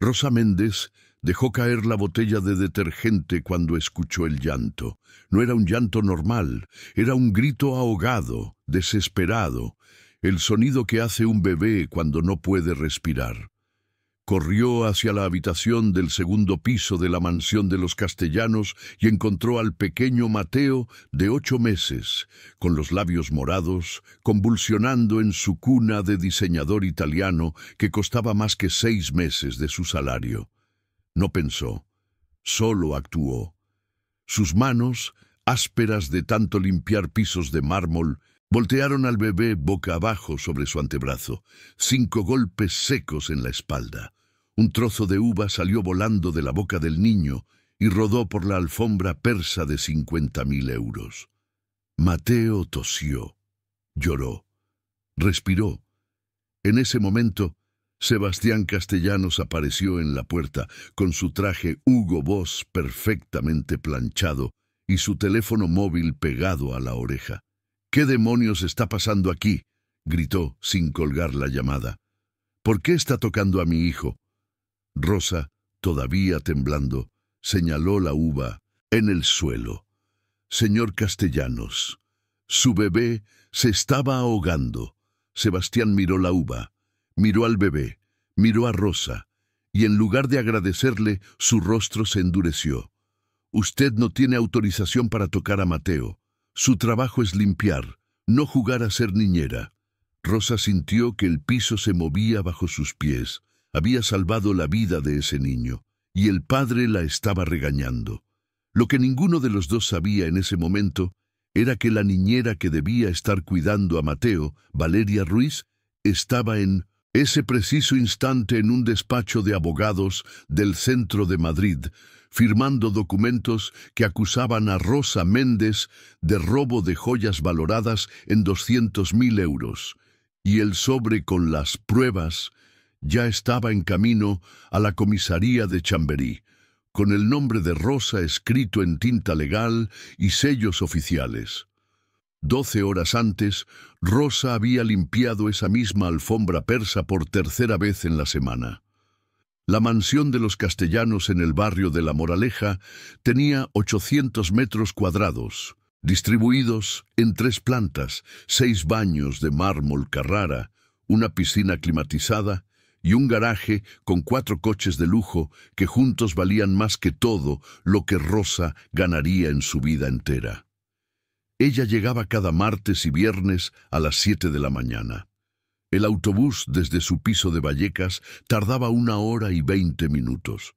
Rosa Méndez dejó caer la botella de detergente cuando escuchó el llanto. No era un llanto normal, era un grito ahogado, desesperado, el sonido que hace un bebé cuando no puede respirar. Corrió hacia la habitación del segundo piso de la mansión de los Castellanos y encontró al pequeño Mateo de 8 meses, con los labios morados, convulsionando en su cuna de diseñador italiano que costaba más que 6 meses de su salario. No pensó, solo actuó. Sus manos, ásperas de tanto limpiar pisos de mármol, voltearon al bebé boca abajo sobre su antebrazo, 5 golpes secos en la espalda. Un trozo de uva salió volando de la boca del niño y rodó por la alfombra persa de 50.000 euros. Mateo tosió, lloró, respiró. En ese momento, Sebastián Castellanos apareció en la puerta con su traje Hugo Boss perfectamente planchado y su teléfono móvil pegado a la oreja. «¿Qué demonios está pasando aquí?», gritó sin colgar la llamada. «¿Por qué está tocando a mi hijo?». Rosa, todavía temblando, señaló la uva en el suelo. «Señor Castellanos, su bebé se estaba ahogando». Sebastián miró la uva, miró al bebé, miró a Rosa, y en lugar de agradecerle, su rostro se endureció. «Usted no tiene autorización para tocar a Mateo. Su trabajo es limpiar, no jugar a ser niñera». Rosa sintió que el piso se movía bajo sus pies. Había salvado la vida de ese niño, y el padre la estaba regañando. Lo que ninguno de los dos sabía en ese momento era que la niñera que debía estar cuidando a Mateo, Valeria Ruiz, estaba en ese preciso instante en un despacho de abogados del centro de Madrid, firmando documentos que acusaban a Rosa Méndez de robo de joyas valoradas en 200.000 euros. Y el sobre con las pruebas ya estaba en camino a la comisaría de Chamberí, con el nombre de Rosa escrito en tinta legal y sellos oficiales. 12 horas antes, Rosa había limpiado esa misma alfombra persa por 3ª vez en la semana. La mansión de los Castellanos en el barrio de La Moraleja tenía 800 metros cuadrados, distribuidos en 3 plantas, 6 baños de mármol Carrara, una piscina climatizada y un garaje con 4 coches de lujo que juntos valían más que todo lo que Rosa ganaría en su vida entera. Ella llegaba cada martes y viernes a las 7 de la mañana. El autobús desde su piso de Vallecas tardaba 1 hora y 20 minutos.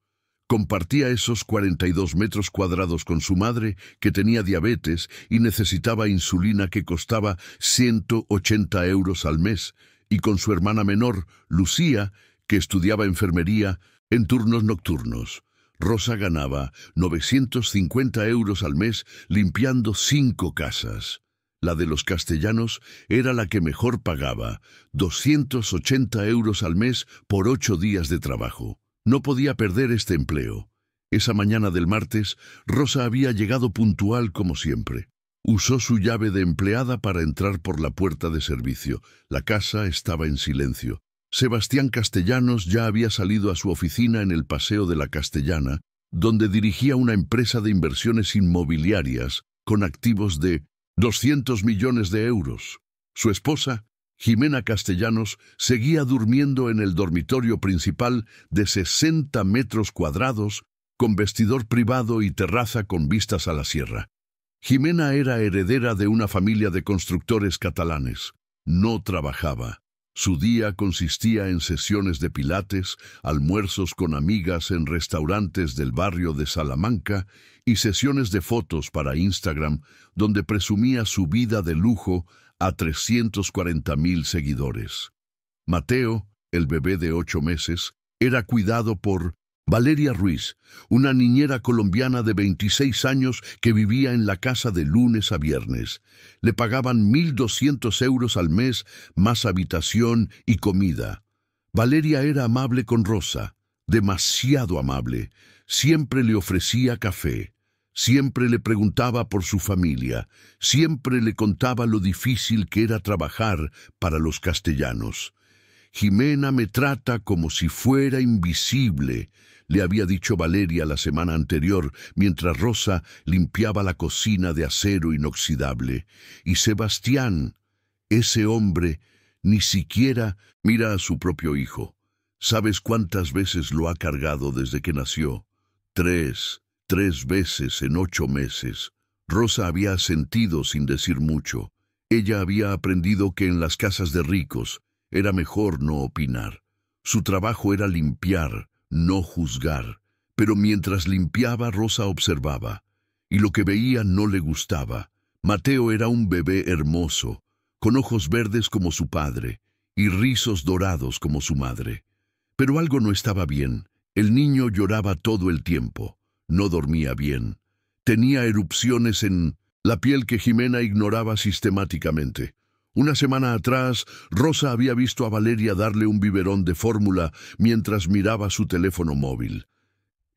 Compartía esos 42 metros cuadrados con su madre, que tenía diabetes y necesitaba insulina que costaba 180 euros al mes, y con su hermana menor, Lucía, que estudiaba enfermería en turnos nocturnos. Rosa ganaba 950 euros al mes limpiando 5 casas. La de los Castellanos era la que mejor pagaba, 280 euros al mes por 8 días de trabajo. No podía perder este empleo. Esa mañana del martes, Rosa había llegado puntual como siempre. Usó su llave de empleada para entrar por la puerta de servicio. La casa estaba en silencio. Sebastián Castellanos ya había salido a su oficina en el Paseo de la Castellana, donde dirigía una empresa de inversiones inmobiliarias con activos de 200 millones de euros. Su esposa, Jimena Castellanos, seguía durmiendo en el dormitorio principal de 60 metros cuadrados, con vestidor privado y terraza con vistas a la sierra. Jimena era heredera de una familia de constructores catalanes. No trabajaba. Su día consistía en sesiones de pilates, almuerzos con amigas en restaurantes del barrio de Salamanca y sesiones de fotos para Instagram, donde presumía su vida de lujo a 340.000 seguidores. Mateo, el bebé de 8 meses, era cuidado por Valeria Ruiz, una niñera colombiana de 26 años que vivía en la casa de lunes a viernes. Le pagaban 1.200 euros al mes, más habitación y comida. Valeria era amable con Rosa, demasiado amable. Siempre le ofrecía café, siempre le preguntaba por su familia, siempre le contaba lo difícil que era trabajar para los Castellanos. Jimena me trata como si fuera invisible, le había dicho Valeria la semana anterior, mientras Rosa limpiaba la cocina de acero inoxidable. Y Sebastián, ese hombre, ni siquiera mira a su propio hijo. ¿Sabes cuántas veces lo ha cargado desde que nació? Tres veces en 8 meses. Rosa había asentido sin decir mucho. Ella había aprendido que en las casas de ricos era mejor no opinar. Su trabajo era limpiar, no juzgar. Pero mientras limpiaba, Rosa observaba. Y lo que veía no le gustaba. Mateo era un bebé hermoso, con ojos verdes como su padre, y rizos dorados como su madre. Pero algo no estaba bien. El niño lloraba todo el tiempo. No dormía bien. Tenía erupciones en la piel que Jimena ignoraba sistemáticamente. Una semana atrás, Rosa había visto a Valeria darle un biberón de fórmula mientras miraba su teléfono móvil.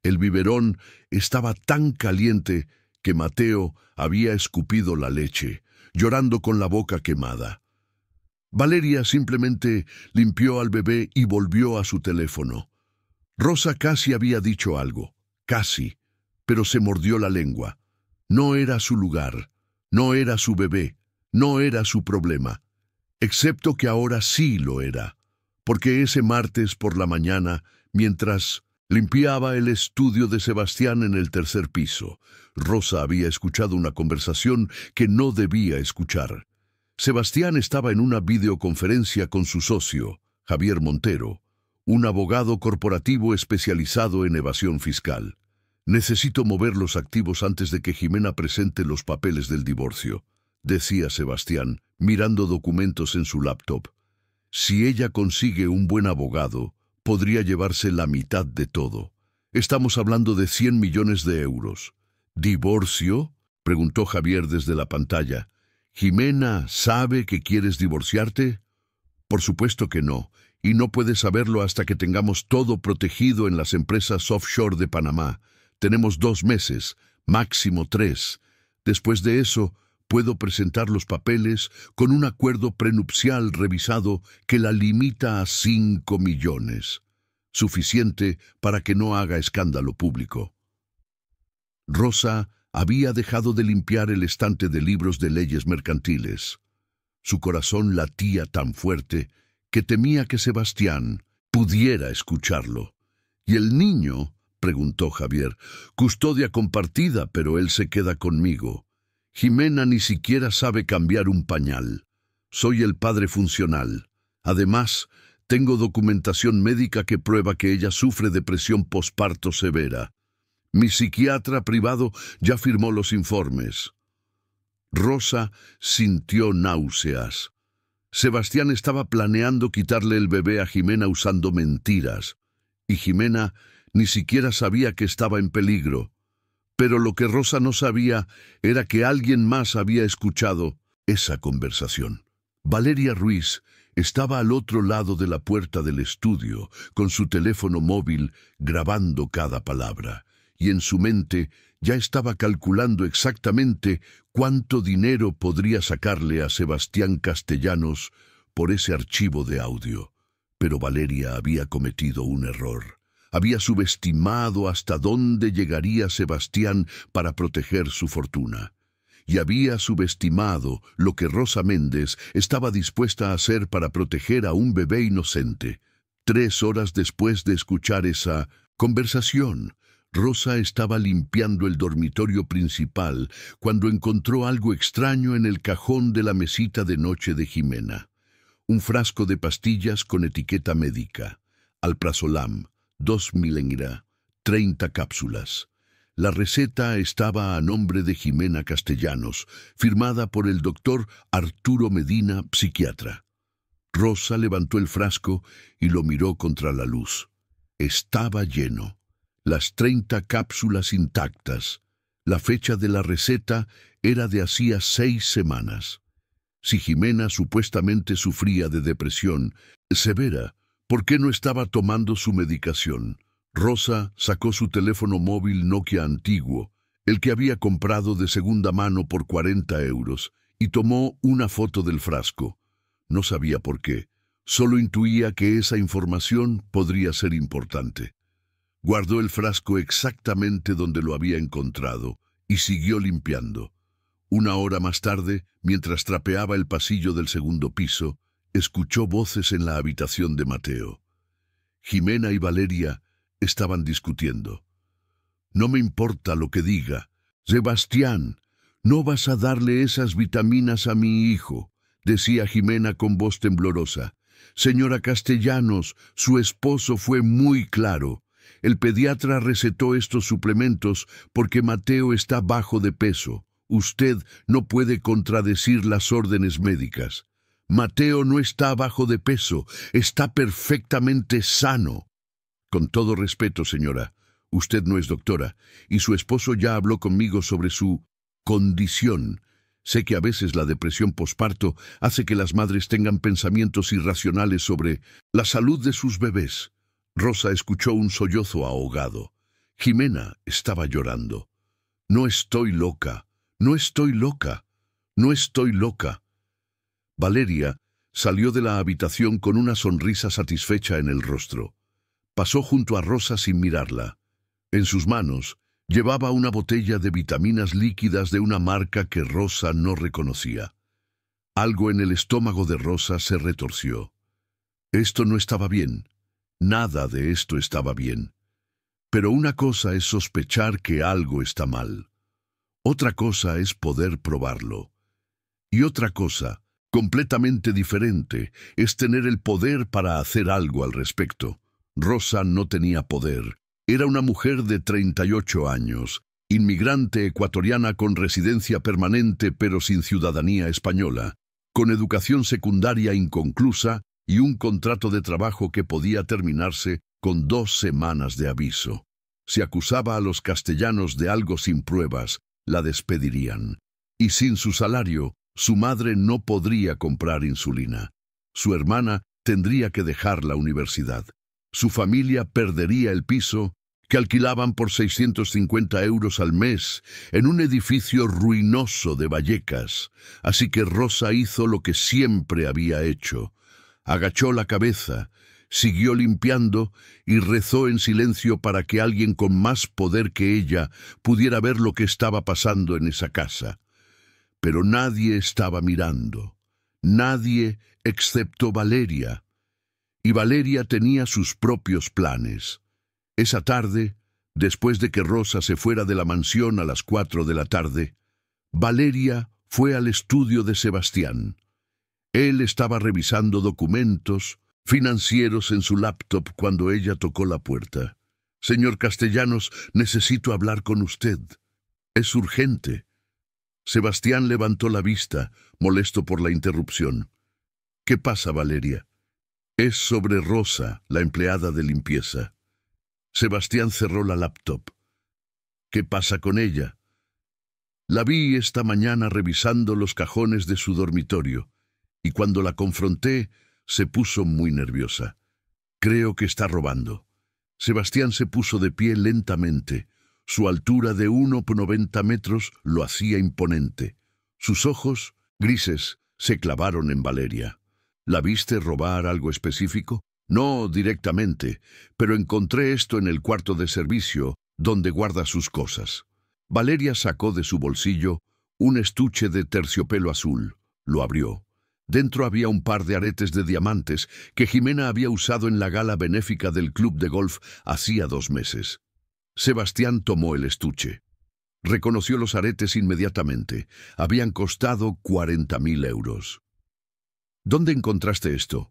El biberón estaba tan caliente que Mateo había escupido la leche, llorando con la boca quemada. Valeria simplemente limpió al bebé y volvió a su teléfono. Rosa casi había dicho algo, casi, pero se mordió la lengua. No era su lugar, no era su bebé, no era su problema, excepto que ahora sí lo era, porque ese martes por la mañana, mientras limpiaba el estudio de Sebastián en el 3er piso, Rosa había escuchado una conversación que no debía escuchar. Sebastián estaba en una videoconferencia con su socio, Javier Montero, un abogado corporativo especializado en evasión fiscal. «Necesito mover los activos antes de que Jimena presente los papeles del divorcio», decía Sebastián, mirando documentos en su laptop. «Si ella consigue un buen abogado, podría llevarse la mitad de todo. Estamos hablando de 100 millones de euros». «¿Divorcio?», preguntó Javier desde la pantalla. «¿Jimena sabe que quieres divorciarte?». «Por supuesto que no, y no puede saberlo hasta que tengamos todo protegido en las empresas offshore de Panamá. Tenemos 2 meses, máximo 3. Después de eso, puedo presentar los papeles con un acuerdo prenupcial revisado que la limita a 5 millones. Suficiente para que no haga escándalo público». Rosa había dejado de limpiar el estante de libros de leyes mercantiles. Su corazón latía tan fuerte que temía que Sebastián pudiera escucharlo. «¿Y el niño?», preguntó Javier. «Custodia compartida, pero él se queda conmigo. Jimena ni siquiera sabe cambiar un pañal. Soy el padre funcional. Además, tengo documentación médica que prueba que ella sufre depresión posparto severa. Mi psiquiatra privado ya firmó los informes». Rosa sintió náuseas. Sebastián estaba planeando quitarle el bebé a Jimena usando mentiras, y Jimena ni siquiera sabía que estaba en peligro. Pero lo que Rosa no sabía era que alguien más había escuchado esa conversación. Valeria Ruiz estaba al otro lado de la puerta del estudio, con su teléfono móvil grabando cada palabra, y en su mente ya estaba calculando exactamente cuánto dinero podría sacarle a Sebastián Castellanos por ese archivo de audio. Pero Valeria había cometido un error. Había subestimado hasta dónde llegaría Sebastián para proteger su fortuna. Y había subestimado lo que Rosa Méndez estaba dispuesta a hacer para proteger a un bebé inocente. 3 horas después de escuchar esa conversación, Rosa estaba limpiando el dormitorio principal cuando encontró algo extraño en el cajón de la mesita de noche de Jimena. Un frasco de pastillas con etiqueta médica. Alprazolam, 2 mg, 30 cápsulas. La receta estaba a nombre de Jimena Castellanos, firmada por el doctor Arturo Medina, psiquiatra. Rosa levantó el frasco y lo miró contra la luz. Estaba lleno. Las 30 cápsulas intactas. La fecha de la receta era de hacía 6 semanas. Si Jimena supuestamente sufría de depresión severa, ¿por qué no estaba tomando su medicación? Rosa sacó su teléfono móvil Nokia antiguo, el que había comprado de segunda mano por 40 euros, y tomó una foto del frasco. No sabía por qué. Solo intuía que esa información podría ser importante. Guardó el frasco exactamente donde lo había encontrado y siguió limpiando. Una hora más tarde, mientras trapeaba el pasillo del segundo piso, escuchó voces en la habitación de Mateo. Jimena y Valeria estaban discutiendo. «No me importa lo que diga. Sebastián, no vas a darle esas vitaminas a mi hijo», decía Jimena con voz temblorosa. «Señora Castellanos, su esposo fue muy claro. El pediatra recetó estos suplementos porque Mateo está bajo de peso. Usted no puede contradecir las órdenes médicas. Mateo no está bajo de peso, está perfectamente sano». «Con todo respeto, señora, usted no es doctora, y su esposo ya habló conmigo sobre su condición. Sé que a veces la depresión posparto hace que las madres tengan pensamientos irracionales sobre la salud de sus bebés». Rosa escuchó un sollozo ahogado. Jimena estaba llorando. «No estoy loca, no estoy loca, no estoy loca». Valeria salió de la habitación con una sonrisa satisfecha en el rostro. Pasó junto a Rosa sin mirarla. En sus manos llevaba una botella de vitaminas líquidas de una marca que Rosa no reconocía. Algo en el estómago de Rosa se retorció. Esto no estaba bien. Nada de esto estaba bien. Pero una cosa es sospechar que algo está mal. Otra cosa es poder probarlo. Y otra cosa, completamente diferente, es tener el poder para hacer algo al respecto. Rosa no tenía poder. Era una mujer de 38 años, inmigrante ecuatoriana con residencia permanente pero sin ciudadanía española, con educación secundaria inconclusa y un contrato de trabajo que podía terminarse con 2 semanas de aviso. Si acusaba a los castellanos de algo sin pruebas, la despedirían. Y sin su salario, su madre no podría comprar insulina. Su hermana tendría que dejar la universidad. Su familia perdería el piso que alquilaban por 650 euros al mes en un edificio ruinoso de Vallecas. Así que Rosa hizo lo que siempre había hecho. Agachó la cabeza, siguió limpiando y rezó en silencio para que alguien con más poder que ella pudiera ver lo que estaba pasando en esa casa. Pero nadie estaba mirando. Nadie excepto Valeria. Y Valeria tenía sus propios planes. Esa tarde, después de que Rosa se fuera de la mansión a las 4 de la tarde, Valeria fue al estudio de Sebastián. Él estaba revisando documentos financieros en su laptop cuando ella tocó la puerta. «Señor Castellanos, necesito hablar con usted. Es urgente». Sebastián levantó la vista, molesto por la interrupción. «¿Qué pasa, Valeria?» «Es sobre Rosa, la empleada de limpieza». Sebastián cerró la laptop. «¿Qué pasa con ella?» «La vi esta mañana revisando los cajones de su dormitorio, y cuando la confronté, se puso muy nerviosa. Creo que está robando». Sebastián se puso de pie lentamente. Su altura de 1,90 metros lo hacía imponente. Sus ojos, grises, se clavaron en Valeria. «¿La viste robar algo específico?» «No directamente, pero encontré esto en el cuarto de servicio, donde guarda sus cosas». Valeria sacó de su bolsillo un estuche de terciopelo azul. Lo abrió. Dentro había un par de aretes de diamantes que Jimena había usado en la gala benéfica del club de golf hacía 2 meses. Sebastián tomó el estuche. Reconoció los aretes inmediatamente. Habían costado 40.000 euros. «¿Dónde encontraste esto?»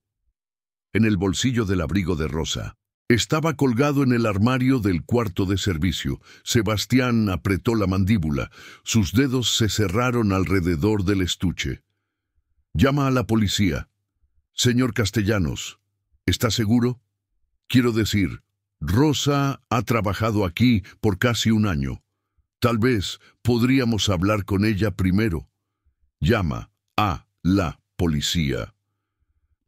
«En el bolsillo del abrigo de Rosa. Estaba colgado en el armario del cuarto de servicio». Sebastián apretó la mandíbula. Sus dedos se cerraron alrededor del estuche. «Llama a la policía». «Señor Castellanos, ¿está seguro? Quiero decir, Rosa ha trabajado aquí por casi 1 año. Tal vez podríamos hablar con ella primero». «Llama a la policía».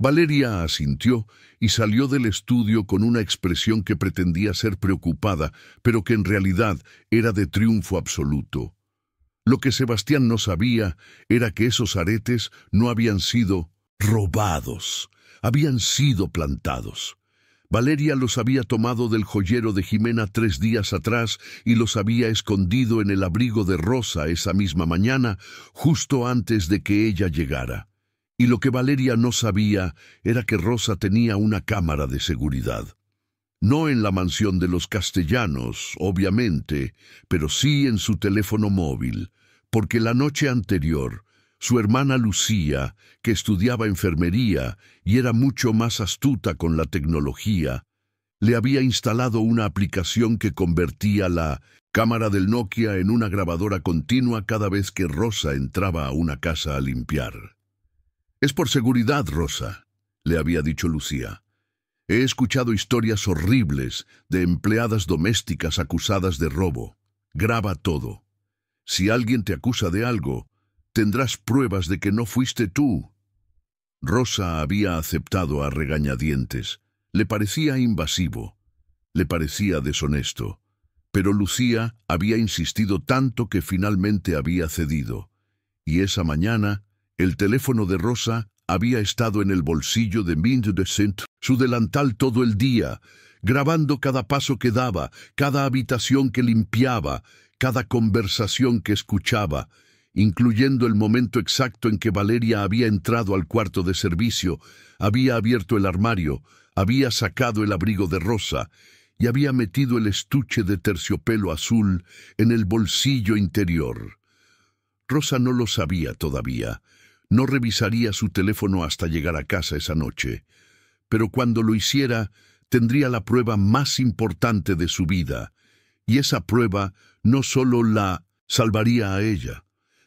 Valeria asintió y salió del estudio con una expresión que pretendía ser preocupada, pero que en realidad era de triunfo absoluto. Lo que Sebastián no sabía era que esos aretes no habían sido robados. habían sido plantados. Valeria los había tomado del joyero de Jimena 3 días atrás y los había escondido en el abrigo de Rosa esa misma mañana, justo antes de que ella llegara. Y lo que Valeria no sabía era que Rosa tenía una cámara de seguridad. No en la mansión de los Castellanos, obviamente, pero sí en su teléfono móvil, porque la noche anterior, su hermana Lucía, que estudiaba enfermería y era mucho más astuta con la tecnología, le había instalado una aplicación que convertía la cámara del Nokia en una grabadora continua cada vez que Rosa entraba a una casa a limpiar. «Es por seguridad, Rosa», le había dicho Lucía. «He escuchado historias horribles de empleadas domésticas acusadas de robo. Graba todo. Si alguien te acusa de algo, tendrás pruebas de que no fuiste tú». Rosa había aceptado a regañadientes. Le parecía invasivo. Le parecía deshonesto. Pero Lucía había insistido tanto que finalmente había cedido. Y esa mañana, el teléfono de Rosa había estado en el bolsillo de Vincent, su delantal todo el día, grabando cada paso que daba, cada habitación que limpiaba, cada conversación que escuchaba, incluyendo el momento exacto en que Valeria había entrado al cuarto de servicio, había abierto el armario, había sacado el abrigo de Rosa y había metido el estuche de terciopelo azul en el bolsillo interior. Rosa no lo sabía todavía. No revisaría su teléfono hasta llegar a casa esa noche, pero cuando lo hiciera, tendría la prueba más importante de su vida, y esa prueba no solo la salvaría a ella,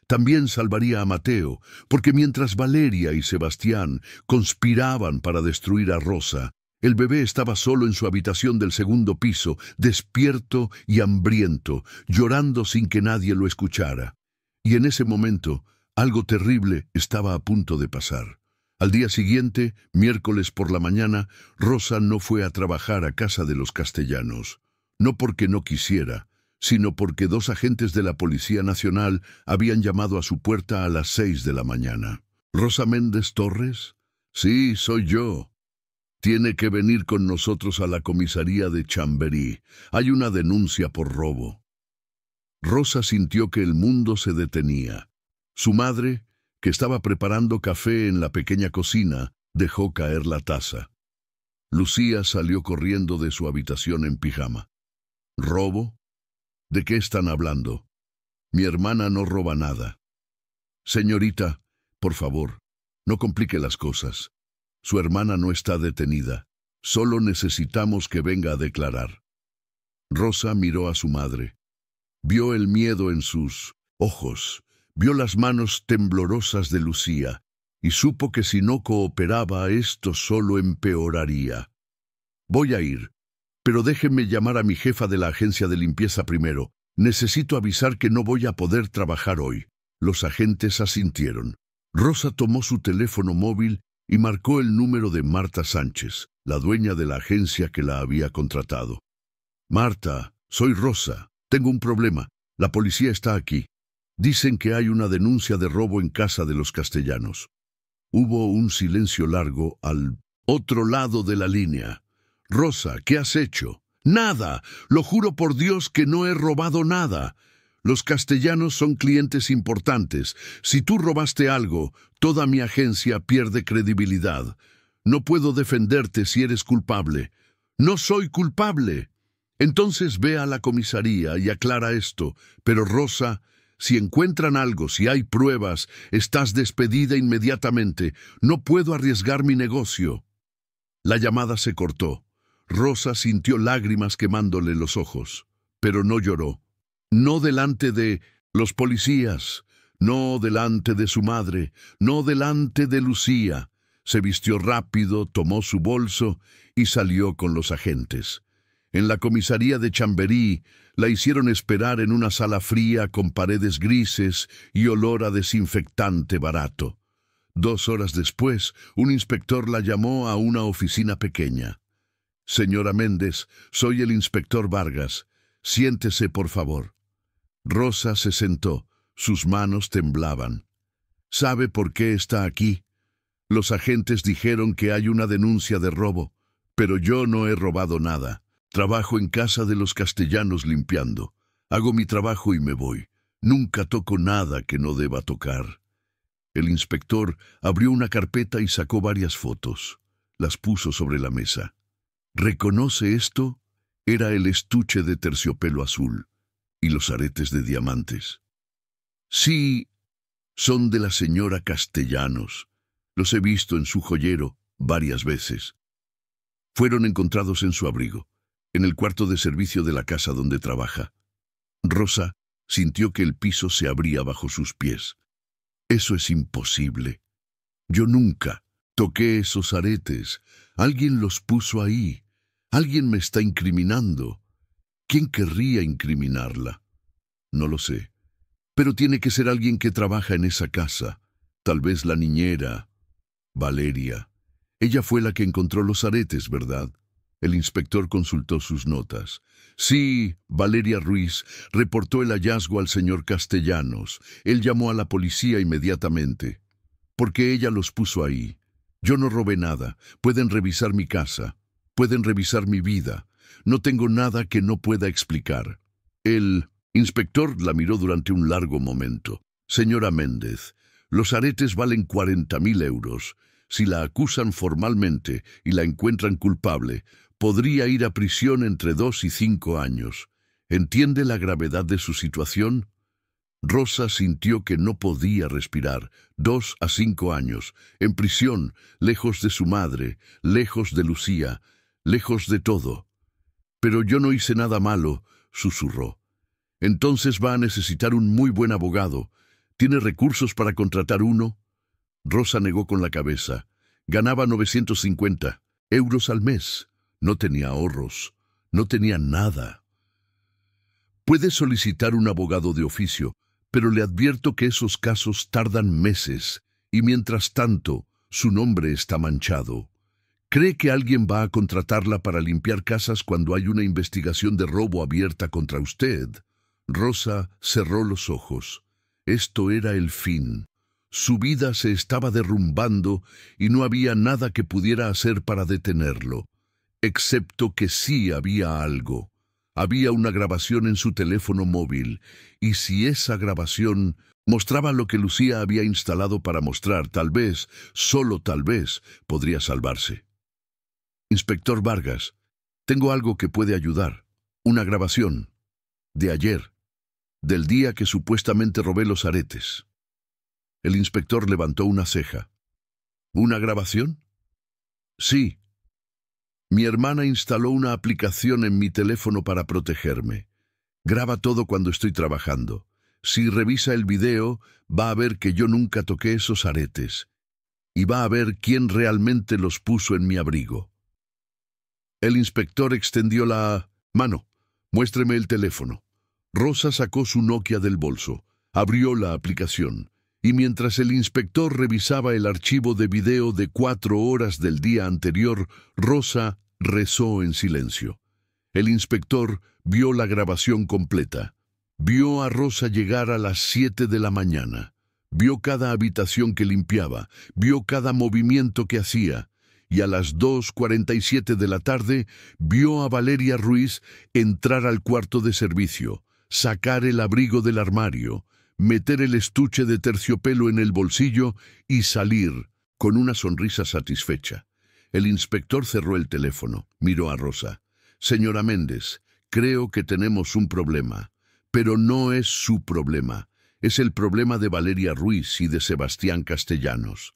también salvaría a Mateo, porque mientras Valeria y Sebastián conspiraban para destruir a Rosa, el bebé estaba solo en su habitación del segundo piso, despierto y hambriento, llorando sin que nadie lo escuchara. Y en ese momento, algo terrible estaba a punto de pasar. Al día siguiente, miércoles por la mañana, Rosa no fue a trabajar a casa de los Castellanos. No porque no quisiera, sino porque 2 agentes de la Policía Nacional habían llamado a su puerta a las 6 de la mañana. «¿Rosa Méndez Torres? Sí, soy yo. Tiene que venir con nosotros a la comisaría de Chamberí. Hay una denuncia por robo». Rosa sintió que el mundo se detenía. Su madre, que estaba preparando café en la pequeña cocina, dejó caer la taza. Lucía salió corriendo de su habitación en pijama. «¿Robo? ¿De qué están hablando? Mi hermana no roba nada». «Señorita, por favor, no complique las cosas. Su hermana no está detenida. Solo necesitamos que venga a declarar». Rosa miró a su madre. Vio el miedo en sus ojos. Vio las manos temblorosas de Lucía y supo que si no cooperaba esto solo empeoraría. «Voy a ir, pero déjeme llamar a mi jefa de la agencia de limpieza primero. Necesito avisar que no voy a poder trabajar hoy». Los agentes asintieron. Rosa tomó su teléfono móvil y marcó el número de Marta Sánchez, la dueña de la agencia que la había contratado. «Marta, soy Rosa. Tengo un problema. La policía está aquí. Dicen que hay una denuncia de robo en casa de los Castellanos». Hubo un silencio largo al otro lado de la línea. «Rosa, ¿qué has hecho?» «Nada. Lo juro por Dios que no he robado nada. Los Castellanos son clientes importantes. Si tú robaste algo, toda mi agencia pierde credibilidad. No puedo defenderte si eres culpable». «No soy culpable». «Entonces ve a la comisaría y aclara esto. Pero Rosa, si encuentran algo, si hay pruebas, estás despedida inmediatamente. No puedo arriesgar mi negocio». La llamada se cortó. Rosa sintió lágrimas quemándole los ojos, pero no lloró. No delante de los policías, no delante de su madre, no delante de Lucía. Se vistió rápido, tomó su bolso y salió con los agentes. En la comisaría de Chamberí la hicieron esperar en una sala fría con paredes grises y olor a desinfectante barato. 2 horas después, un inspector la llamó a una oficina pequeña. «Señora Méndez, soy el inspector Vargas. Siéntese, por favor». Rosa se sentó. Sus manos temblaban. «¿Sabe por qué está aquí?» Los agentes dijeron que hay una denuncia de robo, pero yo no he robado nada. Trabajo en casa de los Castellanos limpiando. Hago mi trabajo y me voy. Nunca toco nada que no deba tocar. El inspector abrió una carpeta y sacó varias fotos. Las puso sobre la mesa. ¿Reconoce esto? Era el estuche de terciopelo azul y los aretes de diamantes. Sí, son de la señora Castellanos. Los he visto en su joyero varias veces. Fueron encontrados en su abrigo, en el cuarto de servicio de la casa donde trabaja. Rosa sintió que el piso se abría bajo sus pies. Eso es imposible. Yo nunca toqué esos aretes. Alguien los puso ahí. Alguien me está incriminando. ¿Quién querría incriminarla? No lo sé. Pero tiene que ser alguien que trabaja en esa casa. Tal vez la niñera, Valeria. Ella fue la que encontró los aretes, ¿verdad? El inspector consultó sus notas. Sí, Valeria Ruiz reportó el hallazgo al señor Castellanos. Él llamó a la policía inmediatamente. Porque ella los puso ahí. Yo no robé nada. Pueden revisar mi casa. Pueden revisar mi vida. No tengo nada que no pueda explicar. El inspector la miró durante un largo momento. Señora Méndez, los aretes valen 40.000 euros. Si la acusan formalmente y la encuentran culpable, podría ir a prisión entre 2 y 5 años. ¿Entiende la gravedad de su situación? Rosa sintió que no podía respirar. 2 a 5 años, en prisión, lejos de su madre, lejos de Lucía, lejos de todo. Pero yo no hice nada malo, susurró. Entonces va a necesitar un muy buen abogado. ¿Tiene recursos para contratar uno? Rosa negó con la cabeza. Ganaba 950 euros al mes. No tenía ahorros. No tenía nada. Puede solicitar un abogado de oficio, pero le advierto que esos casos tardan meses, y mientras tanto, su nombre está manchado. ¿Cree que alguien va a contratarla para limpiar casas cuando hay una investigación de robo abierta contra usted? Rosa cerró los ojos. Esto era el fin. Su vida se estaba derrumbando y no había nada que pudiera hacer para detenerlo, excepto que sí había algo. Había una grabación en su teléfono móvil, y si esa grabación mostraba lo que Lucía había instalado para mostrar, tal vez, solo tal vez, podría salvarse. Inspector Vargas, tengo algo que puede ayudar. Una grabación. De ayer. Del día que supuestamente robé los aretes. El inspector levantó una ceja. ¿Una grabación? Sí. Mi hermana instaló una aplicación en mi teléfono para protegerme. Graba todo cuando estoy trabajando. Si revisa el video, va a ver que yo nunca toqué esos aretes. Y va a ver quién realmente los puso en mi abrigo. El inspector extendió la mano. Muéstreme el teléfono. Rosa sacó su Nokia del bolso. Abrió la aplicación. Y mientras el inspector revisaba el archivo de video de 4 horas del día anterior, Rosa rezó en silencio. El inspector vio la grabación completa. Vio a Rosa llegar a las 7 de la mañana. Vio cada habitación que limpiaba. Vio cada movimiento que hacía. Y a las 2:47 de la tarde vio a Valeria Ruiz entrar al cuarto de servicio, sacar el abrigo del armario, meter el estuche de terciopelo en el bolsillo y salir con una sonrisa satisfecha. El inspector cerró el teléfono, miró a Rosa. Señora Méndez, creo que tenemos un problema, pero no es su problema. Es el problema de Valeria Ruiz y de Sebastián Castellanos.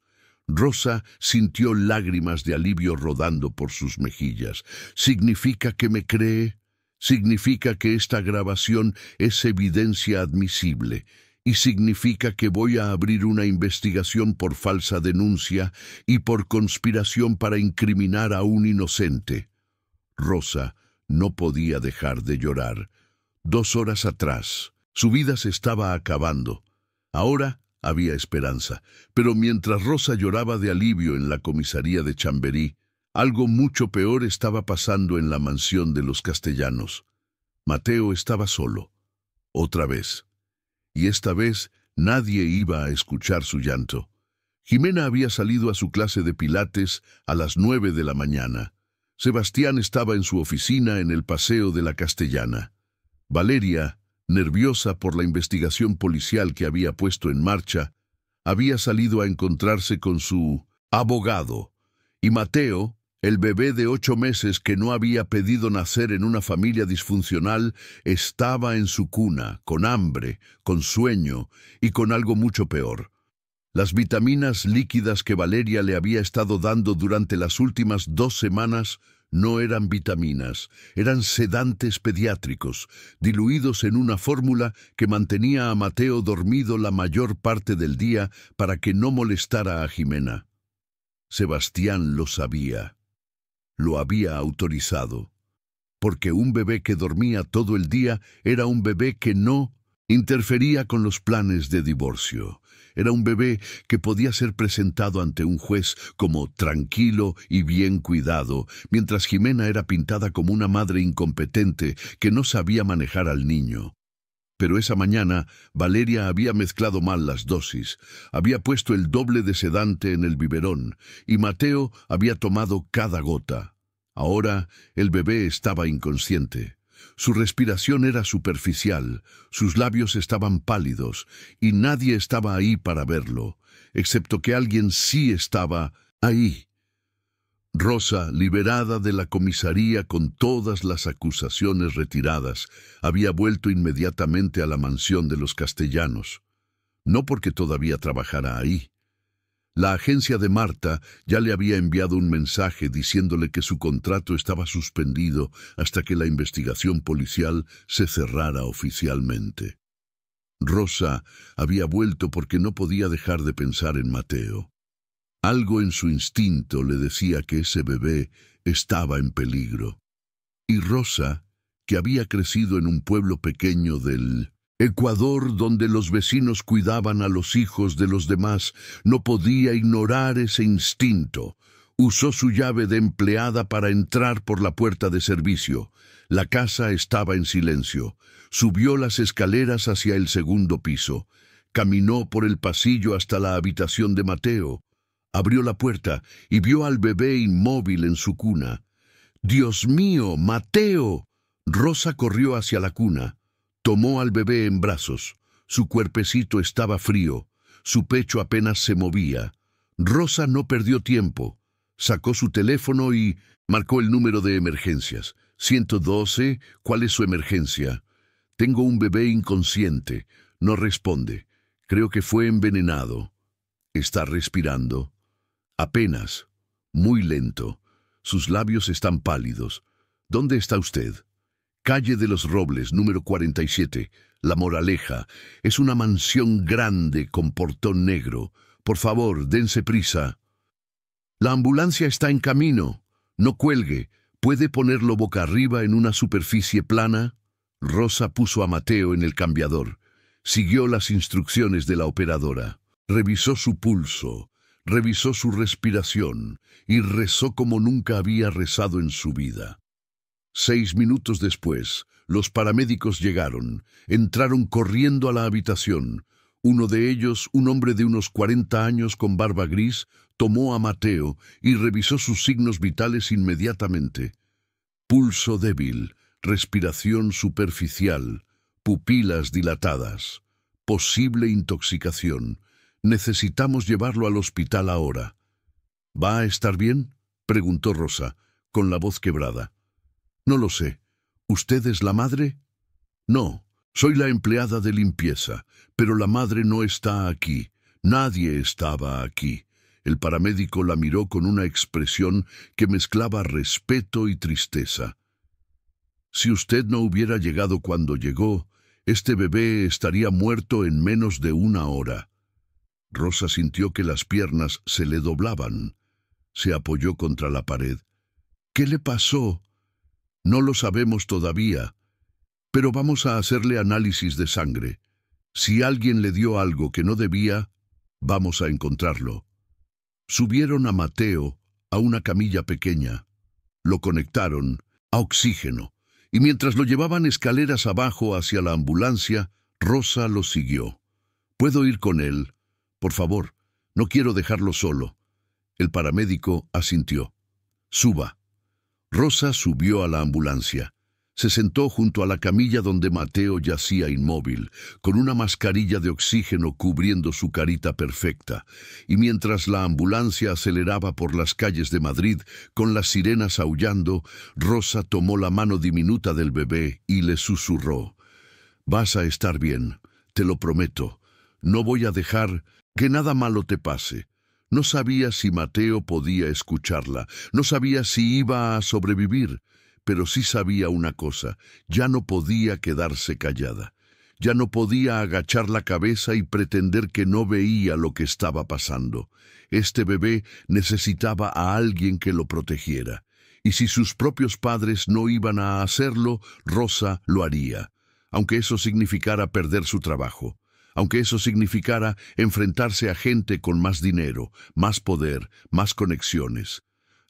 Rosa sintió lágrimas de alivio rodando por sus mejillas. ¿Significa que me cree? ¿Significa que esta grabación es evidencia admisible? ¿Y significa que voy a abrir una investigación por falsa denuncia y por conspiración para incriminar a un inocente? Rosa no podía dejar de llorar. 2 horas atrás, su vida se estaba acabando. Ahora había esperanza, pero mientras Rosa lloraba de alivio en la comisaría de Chamberí, algo mucho peor estaba pasando en la mansión de los Castellanos. Mateo estaba solo, otra vez. Y esta vez nadie iba a escuchar su llanto. Jimena había salido a su clase de pilates a las 9 de la mañana. Sebastián estaba en su oficina en el Paseo de la Castellana. Valeria, nerviosa por la investigación policial que había puesto en marcha, había salido a encontrarse con su abogado, y Mateo, el bebé de 8 meses que no había pedido nacer en una familia disfuncional, estaba en su cuna, con hambre, con sueño y con algo mucho peor. Las vitaminas líquidas que Valeria le había estado dando durante las últimas 2 semanas no eran vitaminas, eran sedantes pediátricos, diluidos en una fórmula que mantenía a Mateo dormido la mayor parte del día para que no molestara a Jimena. Sebastián lo sabía. Lo había autorizado. Porque un bebé que dormía todo el día era un bebé que no interfería con los planes de divorcio. Era un bebé que podía ser presentado ante un juez como tranquilo y bien cuidado, mientras Jimena era pintada como una madre incompetente que no sabía manejar al niño. Pero esa mañana Valeria había mezclado mal las dosis, había puesto el doble de sedante en el biberón, y Mateo había tomado cada gota. Ahora el bebé estaba inconsciente. Su respiración era superficial, sus labios estaban pálidos, y nadie estaba ahí para verlo, excepto que alguien sí estaba ahí. Rosa, liberada de la comisaría con todas las acusaciones retiradas, había vuelto inmediatamente a la mansión de los Castellanos. No porque todavía trabajara ahí. La agencia de Marta ya le había enviado un mensaje diciéndole que su contrato estaba suspendido hasta que la investigación policial se cerrara oficialmente. Rosa había vuelto porque no podía dejar de pensar en Mateo. Algo en su instinto le decía que ese bebé estaba en peligro. Y Rosa, que había crecido en un pueblo pequeño del Ecuador donde los vecinos cuidaban a los hijos de los demás, no podía ignorar ese instinto. Usó su llave de empleada para entrar por la puerta de servicio. La casa estaba en silencio. Subió las escaleras hacia el segundo piso. Caminó por el pasillo hasta la habitación de Mateo. Abrió la puerta y vio al bebé inmóvil en su cuna. ¡Dios mío, Mateo! Rosa corrió hacia la cuna. Tomó al bebé en brazos. Su cuerpecito estaba frío. Su pecho apenas se movía. Rosa no perdió tiempo. Sacó su teléfono y marcó el número de emergencias. 112, ¿cuál es su emergencia? Tengo un bebé inconsciente. No responde. Creo que fue envenenado. Está respirando. Apenas. Muy lento. Sus labios están pálidos. ¿Dónde está usted? Calle de los Robles, número 47. La Moraleja. Es una mansión grande con portón negro. Por favor, dense prisa. La ambulancia está en camino. No cuelgue. ¿Puede ponerlo boca arriba en una superficie plana? Rosa puso a Mateo en el cambiador. Siguió las instrucciones de la operadora. Revisó su pulso, revisó su respiración y rezó como nunca había rezado en su vida. 6 minutos después, los paramédicos llegaron, entraron corriendo a la habitación. Uno de ellos, un hombre de unos 40 años con barba gris, tomó a Mateo y revisó sus signos vitales inmediatamente. Pulso débil, respiración superficial, pupilas dilatadas, posible intoxicación. Necesitamos llevarlo al hospital ahora. ¿Va a estar bien?, preguntó Rosa, con la voz quebrada. No lo sé. ¿Usted es la madre? No, soy la empleada de limpieza, pero la madre no está aquí. Nadie estaba aquí. El paramédico la miró con una expresión que mezclaba respeto y tristeza. Si usted no hubiera llegado cuando llegó, este bebé estaría muerto en menos de 1 hora. Rosa sintió que las piernas se le doblaban. Se apoyó contra la pared. ¿Qué le pasó? No lo sabemos todavía, pero vamos a hacerle análisis de sangre. Si alguien le dio algo que no debía, vamos a encontrarlo. Subieron a Mateo a una camilla pequeña. Lo conectaron a oxígeno, y mientras lo llevaban escaleras abajo hacia la ambulancia, Rosa lo siguió. ¿Puedo ir con él? Por favor, No quiero dejarlo solo. El paramédico asintió. Suba. Rosa subió a la ambulancia. Se sentó junto a la camilla donde Mateo yacía inmóvil, con una mascarilla de oxígeno cubriendo su carita perfecta, y mientras la ambulancia aceleraba por las calles de Madrid, con las sirenas aullando, Rosa tomó la mano diminuta del bebé y le susurró: «Vas a estar bien, te lo prometo. No voy a dejar que nada malo te pase». No sabía si Mateo podía escucharla, no sabía si iba a sobrevivir, pero sí sabía una cosa: ya no podía quedarse callada. Ya no podía agachar la cabeza y pretender que no veía lo que estaba pasando. Este bebé necesitaba a alguien que lo protegiera. Y si sus propios padres no iban a hacerlo, Rosa lo haría, aunque eso significara perder su trabajo. Aunque eso significara enfrentarse a gente con más dinero, más poder, más conexiones.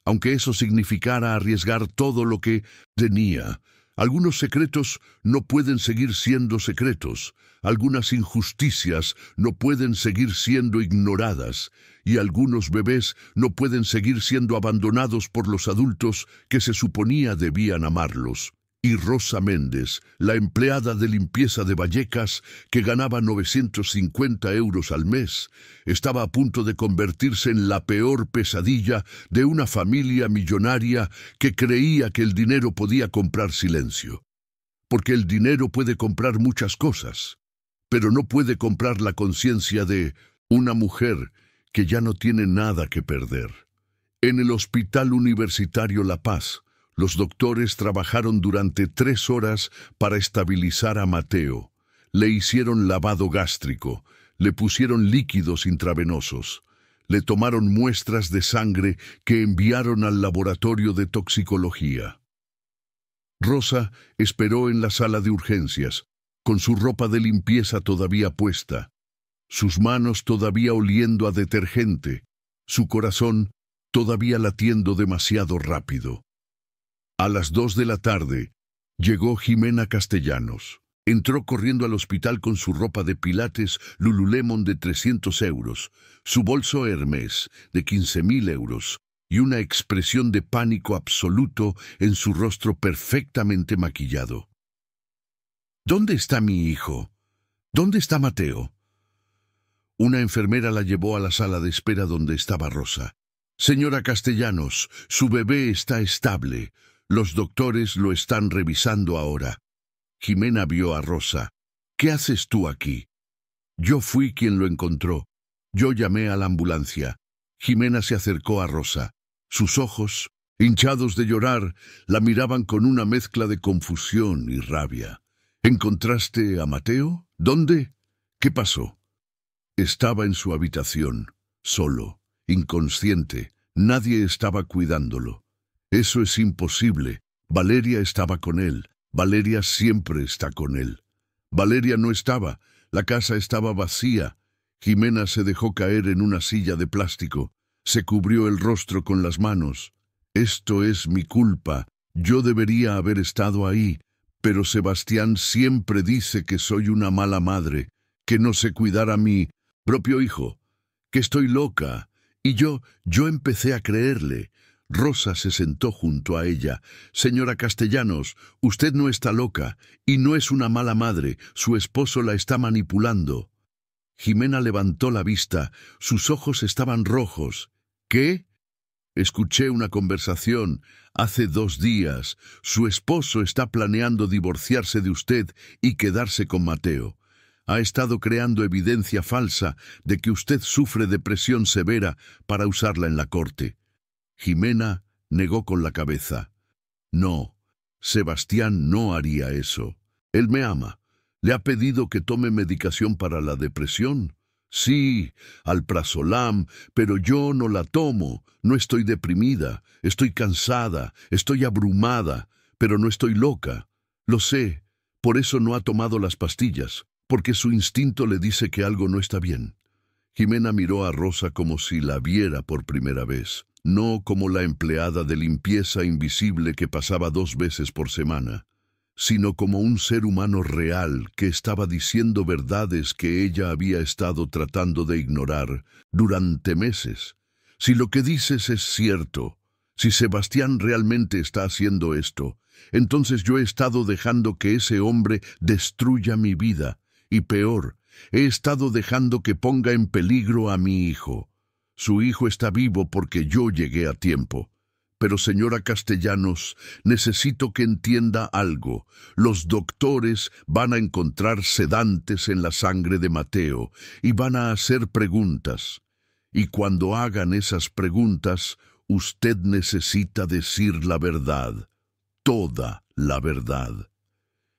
Aunque eso significara arriesgar todo lo que tenía. Algunos secretos no pueden seguir siendo secretos. Algunas injusticias no pueden seguir siendo ignoradas. Y algunos bebés no pueden seguir siendo abandonados por los adultos que se suponía debían amarlos. Y Rosa Méndez, la empleada de limpieza de Vallecas, que ganaba 950 euros al mes, estaba a punto de convertirse en la peor pesadilla de una familia millonaria que creía que el dinero podía comprar silencio. Porque el dinero puede comprar muchas cosas, pero no puede comprar la conciencia de una mujer que ya no tiene nada que perder. En el Hospital Universitario La Paz, los doctores trabajaron durante 3 horas para estabilizar a Mateo. Le hicieron lavado gástrico, le pusieron líquidos intravenosos, le tomaron muestras de sangre que enviaron al laboratorio de toxicología. Rosa esperó en la sala de urgencias, con su ropa de limpieza todavía puesta, sus manos todavía oliendo a detergente, su corazón todavía latiendo demasiado rápido. A las 2 de la tarde, llegó Jimena Castellanos. Entró corriendo al hospital con su ropa de pilates Lululemon de 300 euros, su bolso Hermès de 15.000 euros y una expresión de pánico absoluto en su rostro perfectamente maquillado. ¿Dónde está mi hijo? ¿Dónde está Mateo? Una enfermera la llevó a la sala de espera donde estaba Rosa. Señora Castellanos, su bebé está estable. Los doctores lo están revisando ahora. Jimena vio a Rosa. ¿Qué haces tú aquí? Yo fui quien lo encontró. Yo llamé a la ambulancia. Jimena se acercó a Rosa. Sus ojos, hinchados de llorar, la miraban con una mezcla de confusión y rabia. ¿Encontraste a Mateo? ¿Dónde? ¿Qué pasó? Estaba en su habitación, solo, inconsciente. Nadie estaba cuidándolo. Eso es imposible. Valeria estaba con él. Valeria siempre está con él. Valeria no estaba. La casa estaba vacía. Jimena se dejó caer en una silla de plástico. Se cubrió el rostro con las manos. Esto es mi culpa. Yo debería haber estado ahí. Pero Sebastián siempre dice que soy una mala madre, que no sé cuidar a mi propio hijo, que estoy loca. Y yo empecé a creerle. Rosa se sentó junto a ella. Señora Castellanos, usted no está loca y no es una mala madre. Su esposo la está manipulando. Jimena levantó la vista. Sus ojos estaban rojos. ¿Qué? Escuché una conversación. Hace 2 días. Su esposo está planeando divorciarse de usted y quedarse con Mateo. Ha estado creando evidencia falsa de que usted sufre depresión severa para usarla en la corte. Jimena negó con la cabeza. No, Sebastián no haría eso. Él me ama. ¿Le ha pedido que tome medicación para la depresión? Sí, alprazolam, pero yo no la tomo. No estoy deprimida, estoy cansada, estoy abrumada, pero no estoy loca. Lo sé, por eso no ha tomado las pastillas, porque su instinto le dice que algo no está bien. Jimena miró a Rosa como si la viera por primera vez, no como la empleada de limpieza invisible que pasaba 2 veces por semana. sino como un ser humano real que estaba diciendo verdades que ella había estado tratando de ignorar durante meses. Si lo que dices es cierto, si Sebastián realmente está haciendo esto, entonces yo he estado dejando que ese hombre destruya mi vida, y peor, he estado dejando que ponga en peligro a mi hijo. Su hijo está vivo porque yo llegué a tiempo. Pero señora Castellanos, necesito que entienda algo. Los doctores van a encontrar sedantes en la sangre de Mateo y van a hacer preguntas. Y cuando hagan esas preguntas, usted necesita decir la verdad, toda la verdad.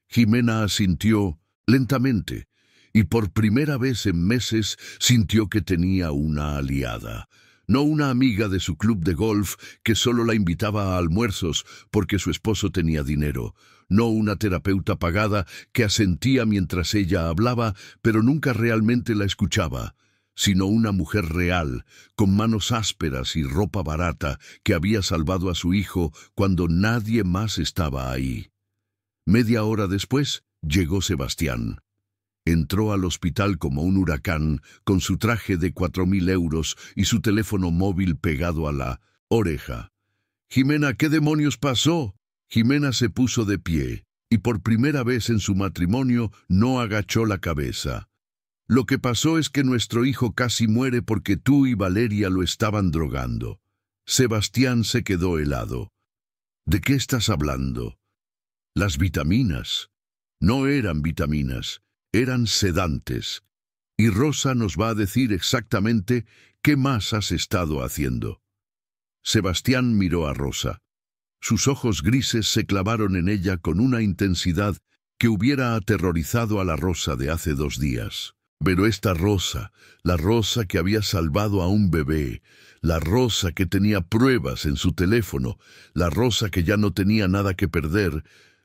Jimena asintió lentamente y por primera vez en meses sintió que tenía una aliada. No una amiga de su club de golf que solo la invitaba a almuerzos porque su esposo tenía dinero. No una terapeuta pagada que asentía mientras ella hablaba, pero nunca realmente la escuchaba, sino una mujer real, con manos ásperas y ropa barata, que había salvado a su hijo cuando nadie más estaba ahí. Media hora después llegó Sebastián. Entró al hospital como un huracán, con su traje de 4.000 euros y su teléfono móvil pegado a la oreja. «Jimena, ¿qué demonios pasó?» Jimena se puso de pie, y por primera vez en su matrimonio no agachó la cabeza. «Lo que pasó es que nuestro hijo casi muere porque tú y Valeria lo estaban drogando». Sebastián se quedó helado. «¿De qué estás hablando?» «Las vitaminas». «No eran vitaminas. Eran sedantes, y Rosa nos va a decir exactamente qué más has estado haciendo». Sebastián miró a Rosa. Sus ojos grises se clavaron en ella con una intensidad que hubiera aterrorizado a la Rosa de hace 2 días. Pero esta Rosa, la Rosa que había salvado a un bebé, la Rosa que tenía pruebas en su teléfono, la Rosa que ya no tenía nada que perder,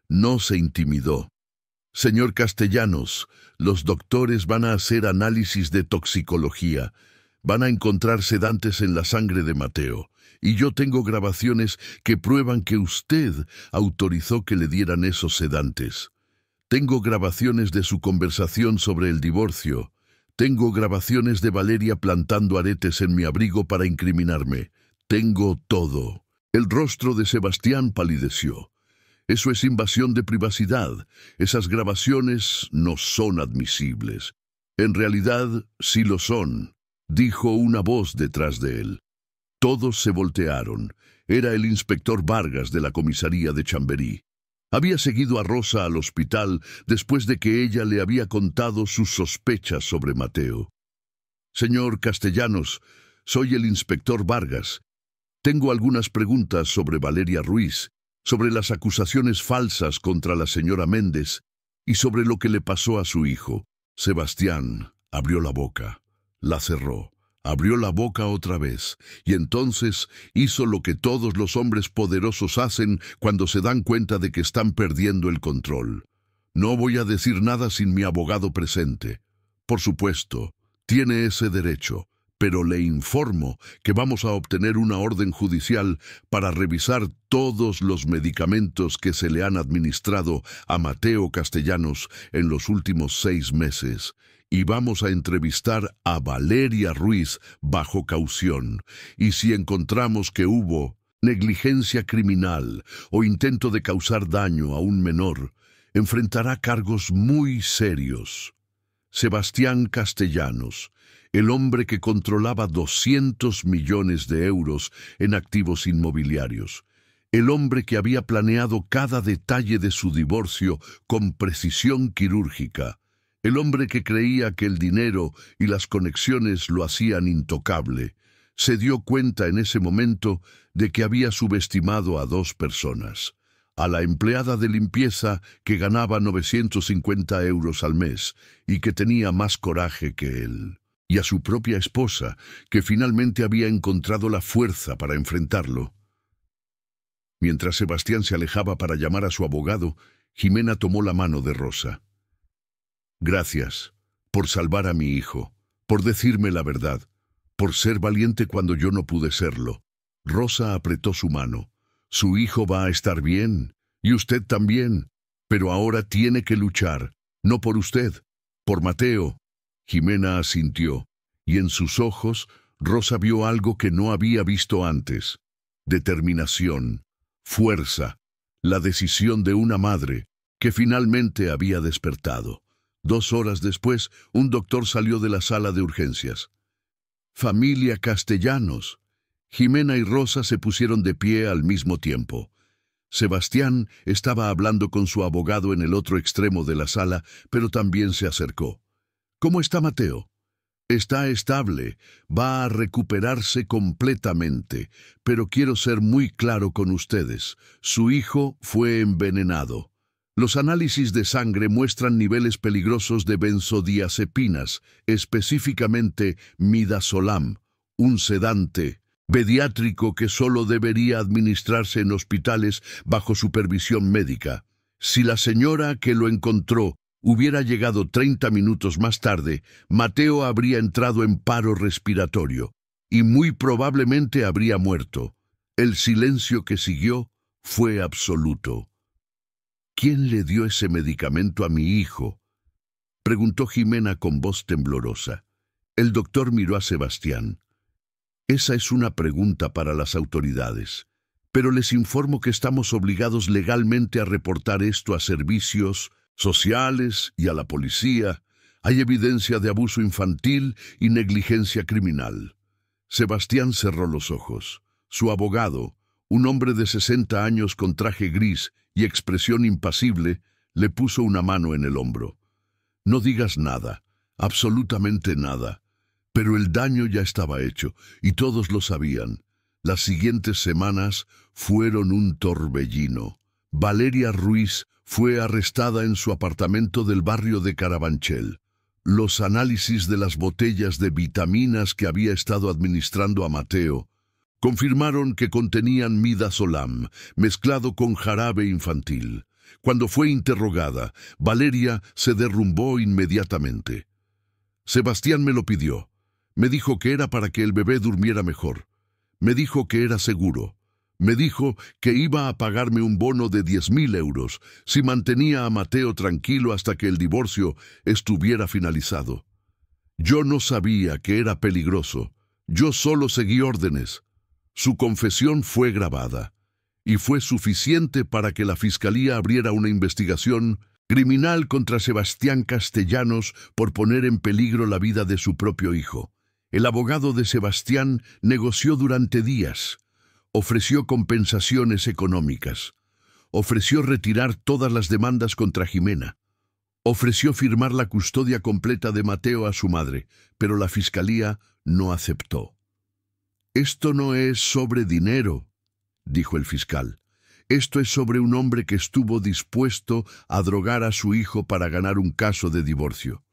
no se intimidó. «Señor Castellanos, los doctores van a hacer análisis de toxicología. Van a encontrar sedantes en la sangre de Mateo. Y yo tengo grabaciones que prueban que usted autorizó que le dieran esos sedantes. Tengo grabaciones de su conversación sobre el divorcio. Tengo grabaciones de Valeria plantando aretes en mi abrigo para incriminarme. Tengo todo». El rostro de Sebastián palideció. «Eso es invasión de privacidad. Esas grabaciones no son admisibles». «En realidad, sí lo son», dijo una voz detrás de él. Todos se voltearon. Era el inspector Vargas de la comisaría de Chamberí. Había seguido a Rosa al hospital después de que ella le había contado sus sospechas sobre Mateo. «Señor Castellanos, soy el inspector Vargas. Tengo algunas preguntas sobre Valeria Ruiz, sobre las acusaciones falsas contra la señora Méndez y sobre lo que le pasó a su hijo». Sebastián abrió la boca, la cerró, abrió la boca otra vez, y entonces hizo lo que todos los hombres poderosos hacen cuando se dan cuenta de que están perdiendo el control. «No voy a decir nada sin mi abogado presente». «Por supuesto, tiene ese derecho. Pero le informo que vamos a obtener una orden judicial para revisar todos los medicamentos que se le han administrado a Mateo Castellanos en los últimos 6 meses. Y vamos a entrevistar a Valeria Ruiz bajo caución. Y si encontramos que hubo negligencia criminal o intento de causar daño a un menor, enfrentará cargos muy serios». Sebastián Castellanos, el hombre que controlaba 200 millones de euros en activos inmobiliarios, el hombre que había planeado cada detalle de su divorcio con precisión quirúrgica, el hombre que creía que el dinero y las conexiones lo hacían intocable, se dio cuenta en ese momento de que había subestimado a 2 personas. A la empleada de limpieza que ganaba 950 euros al mes y que tenía más coraje que él, y a su propia esposa, que finalmente había encontrado la fuerza para enfrentarlo. Mientras Sebastián se alejaba para llamar a su abogado, Jimena tomó la mano de Rosa. «Gracias por salvar a mi hijo, por decirme la verdad, por ser valiente cuando yo no pude serlo». Rosa apretó su mano. «Su hijo va a estar bien, y usted también, Pero ahora tiene que luchar, no por usted, por Mateo. Jimena asintió, y en sus ojos Rosa vio algo que no había visto antes: determinación, fuerza, la decisión de una madre que finalmente había despertado. 2 horas después, un doctor salió de la sala de urgencias. «Familia Castellanos». Jimena y Rosa se pusieron de pie al mismo tiempo. Sebastián estaba hablando con su abogado en el otro extremo de la sala, pero también se acercó. «¿Cómo está Mateo?» «Está estable, va a recuperarse completamente, pero quiero ser muy claro con ustedes. Su hijo fue envenenado. Los análisis de sangre muestran niveles peligrosos de benzodiazepinas, específicamente midazolam, un sedante pediátrico que solo debería administrarse en hospitales bajo supervisión médica. Si la señora que lo encontró hubiera llegado 30 minutos más tarde, Mateo habría entrado en paro respiratorio y muy probablemente habría muerto. El silencio que siguió fue absoluto. «¿Quién le dio ese medicamento a mi hijo?», preguntó Jimena con voz temblorosa. El doctor miró a Sebastián. «Esa es una pregunta para las autoridades, pero les informo que estamos obligados legalmente a reportar esto a servicios sociales y a la policía. Hay evidencia de abuso infantil y negligencia criminal». Sebastián cerró los ojos. Su abogado, un hombre de 60 años con traje gris y expresión impasible, le puso una mano en el hombro. «No digas nada, absolutamente nada». Pero el daño ya estaba hecho, y todos lo sabían. Las siguientes semanas fueron un torbellino. Valeria Ruiz fue arrestada en su apartamento del barrio de Carabanchel. Los análisis de las botellas de vitaminas que había estado administrando a Mateo confirmaron que contenían midazolam, mezclado con jarabe infantil. Cuando fue interrogada, Valeria se derrumbó inmediatamente. «Sebastián me lo pidió. Me dijo que era para que el bebé durmiera mejor. Me dijo que era seguro. Me dijo que iba a pagarme un bono de 10.000 euros si mantenía a Mateo tranquilo hasta que el divorcio estuviera finalizado. Yo no sabía que era peligroso. Yo solo seguí órdenes». Su confesión fue grabada, y fue suficiente para que la Fiscalía abriera una investigación criminal contra Sebastián Castellanos por poner en peligro la vida de su propio hijo. El abogado de Sebastián negoció durante días, ofreció compensaciones económicas, ofreció retirar todas las demandas contra Jimena, ofreció firmar la custodia completa de Mateo a su madre, pero la Fiscalía no aceptó. «Esto no es sobre dinero», dijo el fiscal. «Esto es sobre un hombre que estuvo dispuesto a drogar a su hijo para ganar un caso de divorcio.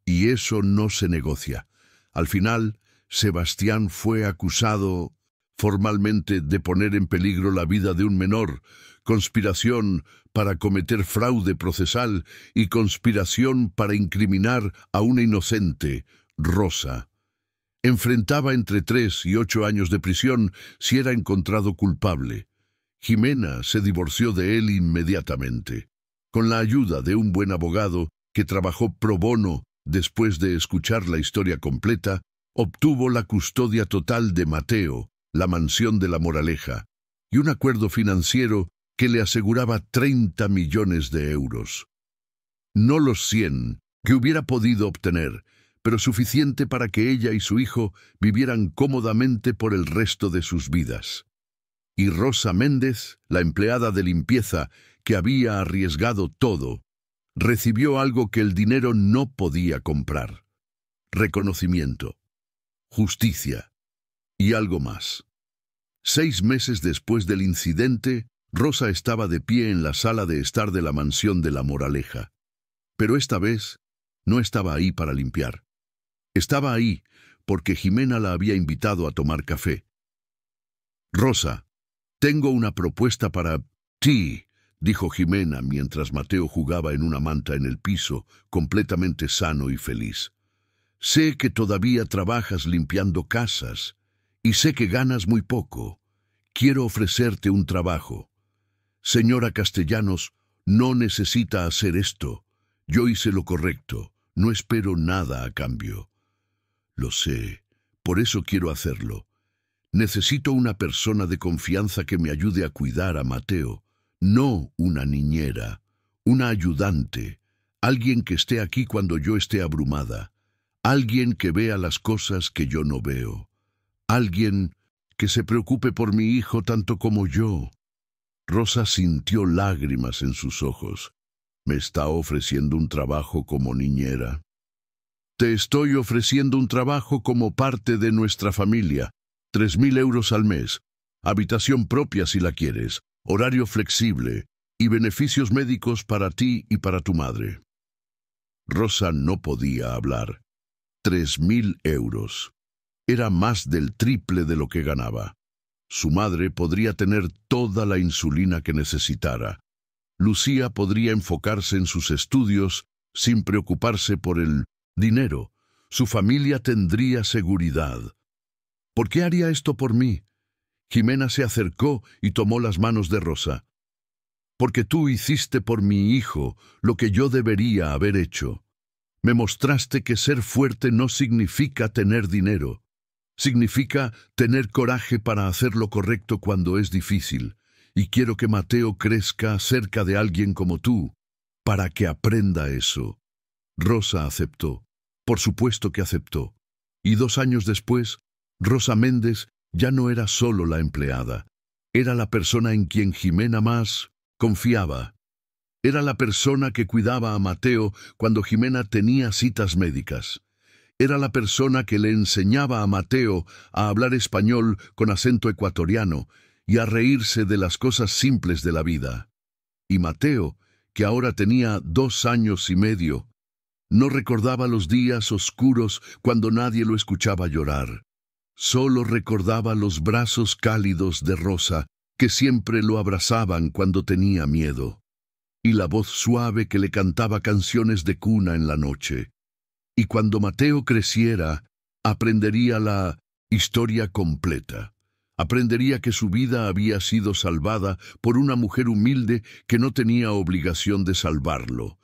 Y eso no se negocia». Al final, Sebastián fue acusado formalmente de poner en peligro la vida de un menor, conspiración para cometer fraude procesal y conspiración para incriminar a una inocente, Rosa. Enfrentaba entre 3 y 8 años de prisión si era encontrado culpable. Jimena se divorció de él inmediatamente. Con la ayuda de un buen abogado que trabajó pro bono después de escuchar la historia completa, obtuvo la custodia total de Mateo, la mansión de La Moraleja, y un acuerdo financiero que le aseguraba 30 millones de euros. No los 100 que hubiera podido obtener, pero suficiente para que ella y su hijo vivieran cómodamente por el resto de sus vidas. Y Rosa Méndez, la empleada de limpieza que había arriesgado todo, recibió algo que el dinero no podía comprar: reconocimiento, justicia y algo más. 6 meses después del incidente, Rosa estaba de pie en la sala de estar de la mansión de La Moraleja. Pero esta vez no estaba ahí para limpiar. Estaba ahí porque Jimena la había invitado a tomar café. «Rosa, tengo una propuesta para ti», dijo Jimena mientras Mateo jugaba en una manta en el piso, completamente sano y feliz. «Sé que todavía trabajas limpiando casas y sé que ganas muy poco. Quiero ofrecerte un trabajo. Señora Castellanos, No necesita hacer esto. Yo hice lo correcto. No espero nada a cambio. Lo sé. Por eso quiero hacerlo. Necesito una persona de confianza que me ayude a cuidar a Mateo. No una niñera. Una ayudante. Alguien que esté aquí cuando yo esté abrumada. Alguien que vea las cosas que yo no veo. Alguien que se preocupe por mi hijo tanto como yo. Rosa sintió lágrimas en sus ojos. ¿Me está ofreciendo un trabajo como niñera? Te estoy ofreciendo un trabajo como parte de nuestra familia. 3.000 euros al mes. Habitación propia si la quieres. Horario flexible. Y beneficios médicos para ti y para tu madre. Rosa no podía hablar. 3.000 euros. Era más del triple de lo que ganaba. Su madre podría tener toda la insulina que necesitara. Lucía podría enfocarse en sus estudios sin preocuparse por el dinero. Su familia tendría seguridad. ¿Por qué haría esto por mí? Jimena se acercó y tomó las manos de Rosa. Porque tú hiciste por mi hijo lo que yo debería haber hecho. Me mostraste que ser fuerte no significa tener dinero. Significa tener coraje para hacer lo correcto cuando es difícil. Y quiero que Mateo crezca cerca de alguien como tú, para que aprenda eso. Rosa aceptó. Por supuesto que aceptó. Y 2 años después, Rosa Méndez ya no era solo la empleada. Era la persona en quien Jimena más confiaba. Era la persona que cuidaba a Mateo cuando Jimena tenía citas médicas. Era la persona que le enseñaba a Mateo a hablar español con acento ecuatoriano y a reírse de las cosas simples de la vida. Y Mateo, que ahora tenía 2 años y medio, no recordaba los días oscuros cuando nadie lo escuchaba llorar. Solo recordaba los brazos cálidos de Rosa, que siempre lo abrazaban cuando tenía miedo, y la voz suave que le cantaba canciones de cuna en la noche. Y cuando Mateo creciera, aprendería la historia completa. Aprendería que su vida había sido salvada por una mujer humilde que no tenía obligación de salvarlo,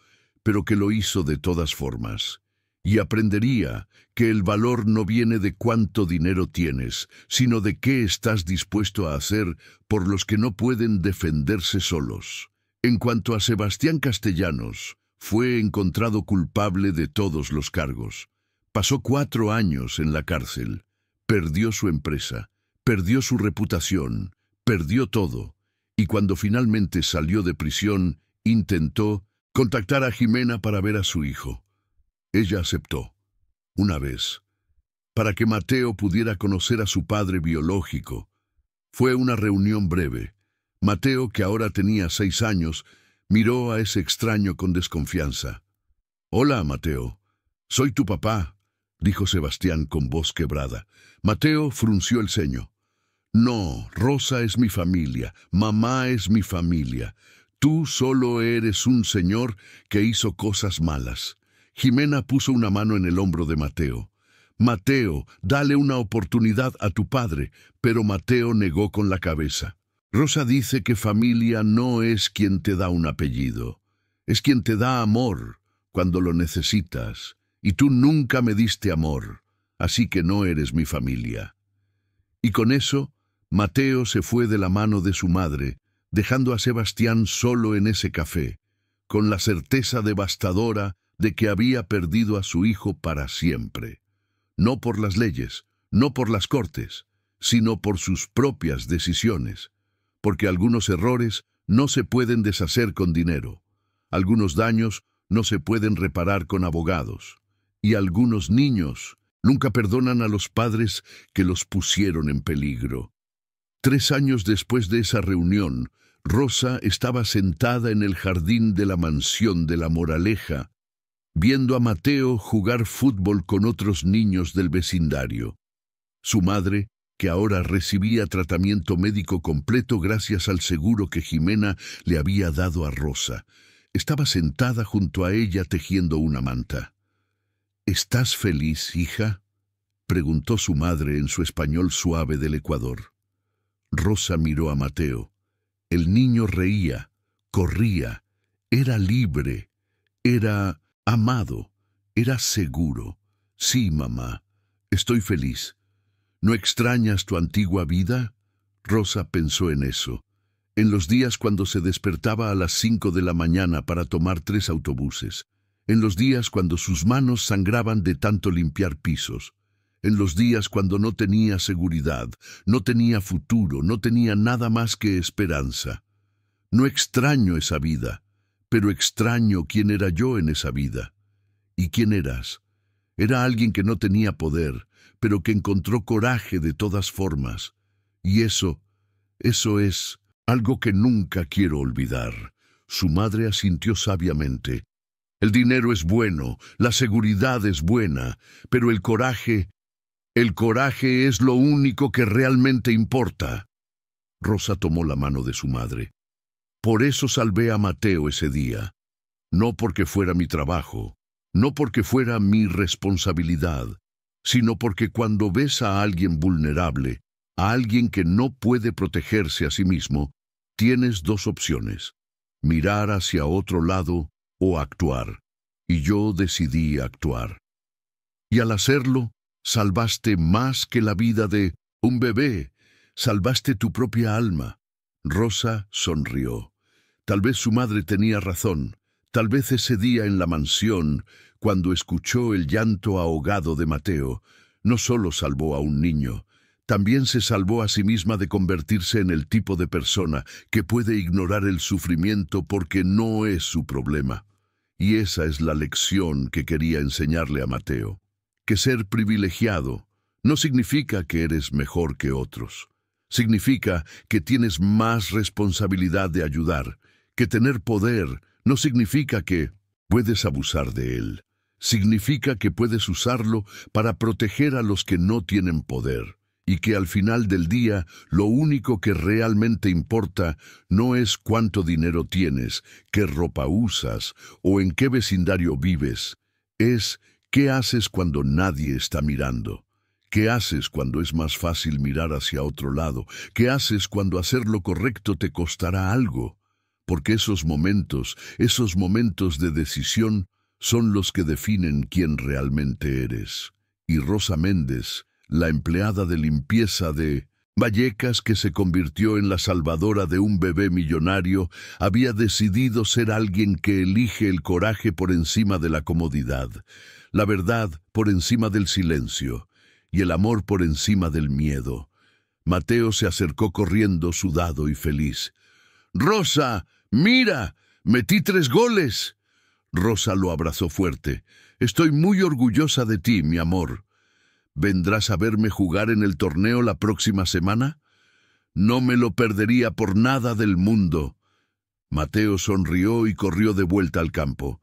pero que lo hizo de todas formas. Y aprendería que el valor no viene de cuánto dinero tienes, sino de qué estás dispuesto a hacer por los que no pueden defenderse solos. En cuanto a Sebastián Castellanos, fue encontrado culpable de todos los cargos. Pasó 4 años en la cárcel. Perdió su empresa, perdió su reputación, perdió todo. Y cuando finalmente salió de prisión, intentó contactar a Jimena para ver a su hijo. Ella aceptó, una vez, para que Mateo pudiera conocer a su padre biológico. Fue una reunión breve. Mateo, que ahora tenía 6 años, miró a ese extraño con desconfianza. «Hola, Mateo. Soy tu papá», dijo Sebastián con voz quebrada. Mateo frunció el ceño. «No, Rosa es mi familia, mamá es mi familia. Tú solo eres un señor que hizo cosas malas». Jimena puso una mano en el hombro de Mateo. «Mateo, dale una oportunidad a tu padre», pero Mateo negó con la cabeza. Rosa dice que familia no es quien te da un apellido, es quien te da amor cuando lo necesitas, y tú nunca me diste amor, así que no eres mi familia. Y con eso, Mateo se fue de la mano de su madre, dejando a Sebastián solo en ese café, con la certeza devastadora de que había perdido a su hijo para siempre. No por las leyes, no por las cortes, sino por sus propias decisiones. Porque algunos errores no se pueden deshacer con dinero, algunos daños no se pueden reparar con abogados, y algunos niños nunca perdonan a los padres que los pusieron en peligro. 3 años después de esa reunión, Rosa estaba sentada en el jardín de la mansión de La Moraleja, viendo a Mateo jugar fútbol con otros niños del vecindario. Su madre, que ahora recibía tratamiento médico completo gracias al seguro que Jimena le había dado a Rosa, estaba sentada junto a ella tejiendo una manta. «¿Estás feliz, hija?», preguntó su madre en su español suave del Ecuador. Rosa miró a Mateo. El niño reía, corría, Era libre, era amado, era seguro. Sí, mamá, estoy feliz. ¿No extrañas tu antigua vida? Rosa pensó en eso, en los días cuando se despertaba a las 5 de la mañana para tomar 3 autobuses, en los días cuando sus manos sangraban de tanto limpiar pisos, en los días cuando no tenía seguridad, no tenía futuro, no tenía nada más que esperanza. No extraño esa vida, pero extraño quién era yo en esa vida. ¿Y quién eras? Era alguien que no tenía poder, pero que encontró coraje de todas formas. Y eso es algo que nunca quiero olvidar. Su madre asintió sabiamente. El dinero es bueno, la seguridad es buena, pero el coraje es lo único que realmente importa. Rosa tomó la mano de su madre. Por eso salvé a Mateo ese día. No porque fuera mi trabajo, no porque fuera mi responsabilidad, sino porque cuando ves a alguien vulnerable, a alguien que no puede protegerse a sí mismo, tienes 2 opciones: mirar hacia otro lado o actuar. Y yo decidí actuar. Y al hacerlo, salvaste más que la vida de un bebé, salvaste tu propia alma. Rosa sonrió. Tal vez su madre tenía razón. Tal vez ese día en la mansión, cuando escuchó el llanto ahogado de Mateo, no solo salvó a un niño, también se salvó a sí misma de convertirse en el tipo de persona que puede ignorar el sufrimiento porque no es su problema. Y esa es la lección que quería enseñarle a Mateo. Que ser privilegiado no significa que eres mejor que otros. Significa que tienes más responsabilidad de ayudar. Que tener poder no significa que puedes abusar de él. Significa que puedes usarlo para proteger a los que no tienen poder. Y que al final del día, lo único que realmente importa no es cuánto dinero tienes, qué ropa usas o en qué vecindario vives. Es qué haces cuando nadie está mirando. ¿Qué haces cuando es más fácil mirar hacia otro lado? ¿Qué haces cuando hacer lo correcto te costará algo? Porque esos momentos de decisión, son los que definen quién realmente eres. Y Rosa Méndez, la empleada de limpieza de Vallecas que se convirtió en la salvadora de un bebé millonario, había decidido ser alguien que elige el coraje por encima de la comodidad, la verdad por encima del silencio y el amor por encima del miedo. Mateo se acercó corriendo, sudado y feliz. «Rosa, mira, metí 3 goles». Rosa lo abrazó fuerte. «Estoy muy orgullosa de ti, mi amor. ¿Vendrás a verme jugar en el torneo la próxima semana? No me lo perdería por nada del mundo». Mateo sonrió y corrió de vuelta al campo.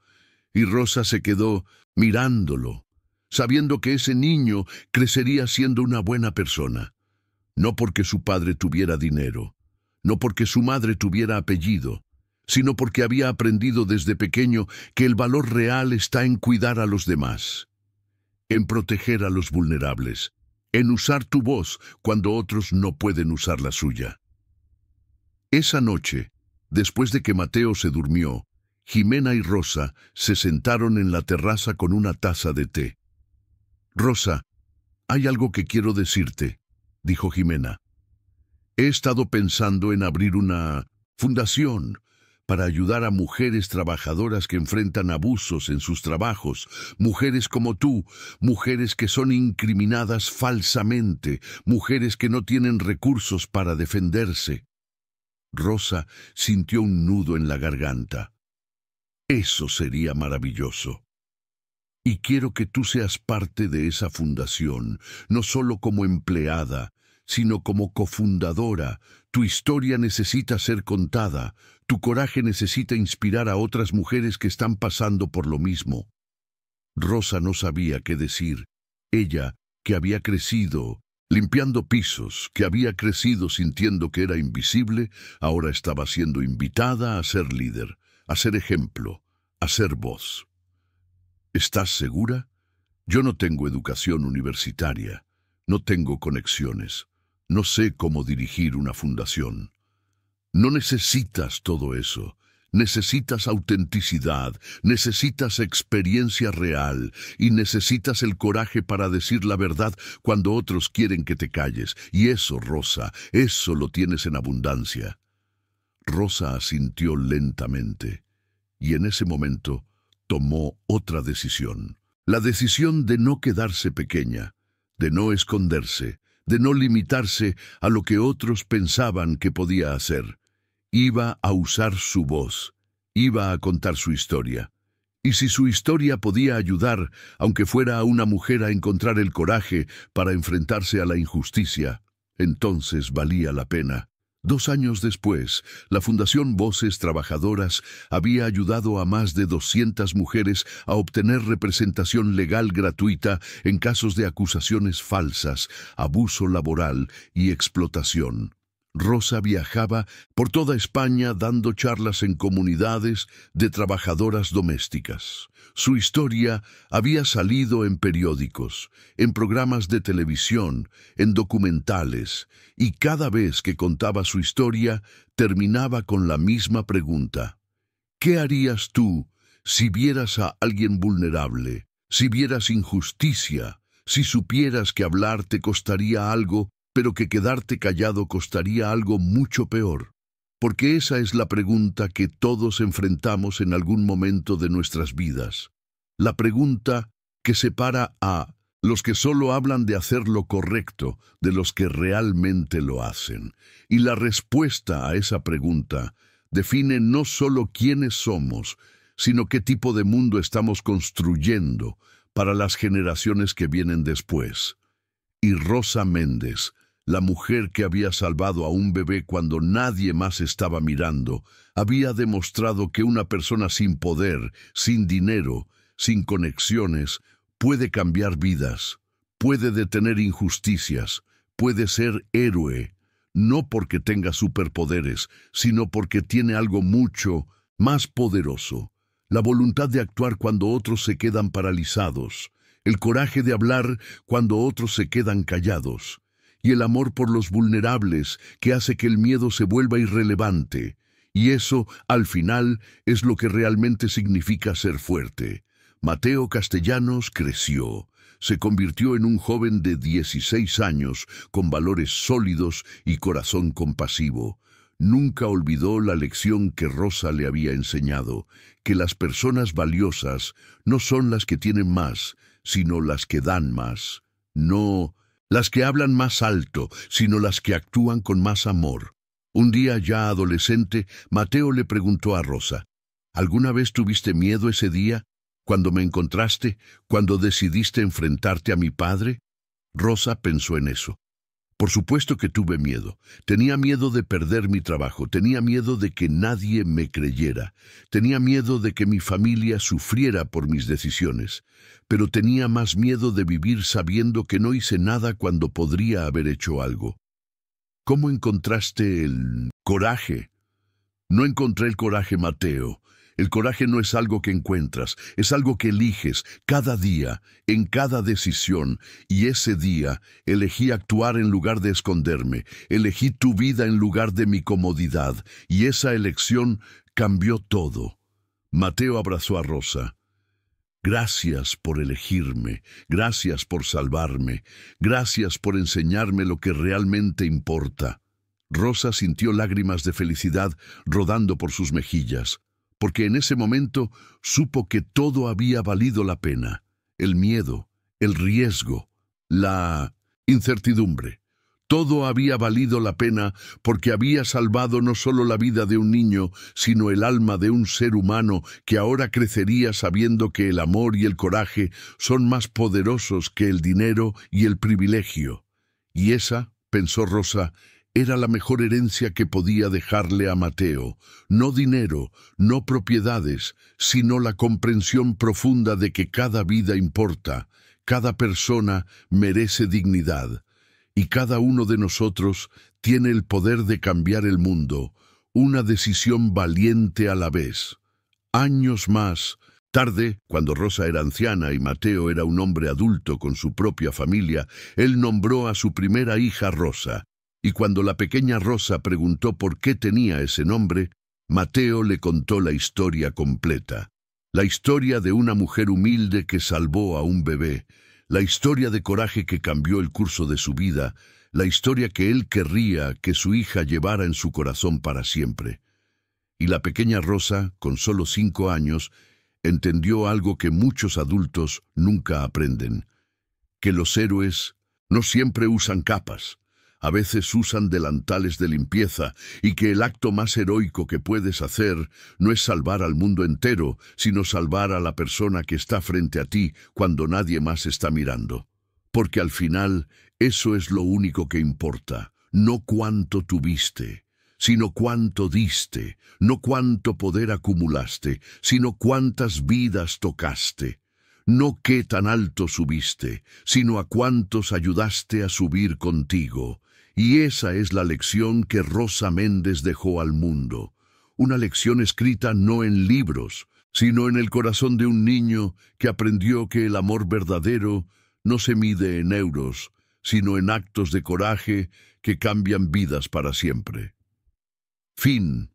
Y Rosa se quedó mirándolo, sabiendo que ese niño crecería siendo una buena persona. No porque su padre tuviera dinero, no porque su madre tuviera apellido, sino porque había aprendido desde pequeño que el valor real está en cuidar a los demás, en proteger a los vulnerables, en usar tu voz cuando otros no pueden usar la suya. Esa noche, después de que Mateo se durmió, Jimena y Rosa se sentaron en la terraza con una taza de té. «Rosa, hay algo que quiero decirte», dijo Jimena. «He estado pensando en abrir una fundación para ayudar a mujeres trabajadoras que enfrentan abusos en sus trabajos, mujeres como tú, mujeres que son incriminadas falsamente, mujeres que no tienen recursos para defenderse». Rosa sintió un nudo en la garganta. «Eso sería maravilloso. Y quiero que tú seas parte de esa fundación, no solo como empleada, sino como cofundadora. Tu historia necesita ser contada, tu coraje necesita inspirar a otras mujeres que están pasando por lo mismo». Rosa no sabía qué decir. Ella, que había crecido limpiando pisos, que había crecido sintiendo que era invisible, ahora estaba siendo invitada a ser líder, a ser ejemplo, a ser voz. «¿Estás segura? Yo no tengo educación universitaria, no tengo conexiones, no sé cómo dirigir una fundación». «No necesitas todo eso. Necesitas autenticidad, necesitas experiencia real y necesitas el coraje para decir la verdad cuando otros quieren que te calles. Y eso, Rosa, eso lo tienes en abundancia. Rosa asintió lentamente y en ese momento tomó otra decisión. La decisión de no quedarse pequeña, de no esconderse, de no limitarse a lo que otros pensaban que podía hacer. Iba a usar su voz, iba a contar su historia. Y si su historia podía ayudar, aunque fuera a una mujer a encontrar el coraje para enfrentarse a la injusticia, entonces valía la pena. 2 años después, la Fundación Voces Trabajadoras había ayudado a más de 200 mujeres a obtener representación legal gratuita en casos de acusaciones falsas, abuso laboral y explotación. Rosa viajaba por toda España dando charlas en comunidades de trabajadoras domésticas. Su historia había salido en periódicos, en programas de televisión, en documentales, y cada vez que contaba su historia terminaba con la misma pregunta. ¿Qué harías tú si vieras a alguien vulnerable, si vieras injusticia, si supieras que hablar te costaría algo, pero que quedarte callado costaría algo mucho peor? Porque esa es la pregunta que todos enfrentamos en algún momento de nuestras vidas. La pregunta que separa a los que solo hablan de hacer lo correcto de los que realmente lo hacen. Y la respuesta a esa pregunta define no solo quiénes somos, sino qué tipo de mundo estamos construyendo para las generaciones que vienen después. Y Rosa Méndez, la mujer que había salvado a un bebé cuando nadie más estaba mirando, había demostrado que una persona sin poder, sin dinero, sin conexiones, puede cambiar vidas, puede detener injusticias, puede ser héroe, no porque tenga superpoderes, sino porque tiene algo mucho más poderoso: la voluntad de actuar cuando otros se quedan paralizados, el coraje de hablar cuando otros se quedan callados, y el amor por los vulnerables que hace que el miedo se vuelva irrelevante. Y eso, al final, es lo que realmente significa ser fuerte. Mateo Castellanos creció, se convirtió en un joven de 16 años con valores sólidos y corazón compasivo. Nunca olvidó la lección que Rosa le había enseñado, que las personas valiosas no son las que tienen más, sino las que dan más. No las que hablan más alto, sino las que actúan con más amor. Un día ya adolescente, Mateo le preguntó a Rosa: ¿alguna vez tuviste miedo ese día, cuando me encontraste, cuando decidiste enfrentarte a mi padre? Rosa pensó en eso. Por supuesto que tuve miedo. Tenía miedo de perder mi trabajo, tenía miedo de que nadie me creyera, tenía miedo de que mi familia sufriera por mis decisiones, pero tenía más miedo de vivir sabiendo que no hice nada cuando podría haber hecho algo. ¿Cómo encontraste el coraje? No encontré el coraje, Mateo. El coraje no es algo que encuentras, es algo que eliges cada día, en cada decisión. Y ese día elegí actuar en lugar de esconderme, elegí tu vida en lugar de mi comodidad, y esa elección cambió todo. Mateo abrazó a Rosa. Gracias por elegirme, gracias por salvarme, gracias por enseñarme lo que realmente importa. Rosa sintió lágrimas de felicidad rodando por sus mejillas, porque en ese momento supo que todo había valido la pena: el miedo, el riesgo, la incertidumbre. Todo había valido la pena porque había salvado no solo la vida de un niño, sino el alma de un ser humano que ahora crecería sabiendo que el amor y el coraje son más poderosos que el dinero y el privilegio. Y esa, pensó Rosa, era la mejor herencia que podía dejarle a Mateo. No dinero, no propiedades, sino la comprensión profunda de que cada vida importa, cada persona merece dignidad, y cada uno de nosotros tiene el poder de cambiar el mundo, una decisión valiente a la vez. Años más tarde, cuando Rosa era anciana y Mateo era un hombre adulto con su propia familia, él nombró a su primera hija Rosa. Y cuando la pequeña Rosa preguntó por qué tenía ese nombre, Mateo le contó la historia completa. La historia de una mujer humilde que salvó a un bebé, la historia de coraje que cambió el curso de su vida, la historia que él querría que su hija llevara en su corazón para siempre. Y la pequeña Rosa, con solo 5 años, entendió algo que muchos adultos nunca aprenden: que los héroes no siempre usan capas, a veces usan delantales de limpieza, y que el acto más heroico que puedes hacer no es salvar al mundo entero, sino salvar a la persona que está frente a ti cuando nadie más está mirando. Porque al final, eso es lo único que importa, no cuánto tuviste, sino cuánto diste, no cuánto poder acumulaste, sino cuántas vidas tocaste. No qué tan alto subiste, sino a cuántos ayudaste a subir contigo. Y esa es la lección que Rosa Méndez dejó al mundo. Una lección escrita no en libros, sino en el corazón de un niño que aprendió que el amor verdadero no se mide en euros, sino en actos de coraje que cambian vidas para siempre. Fin.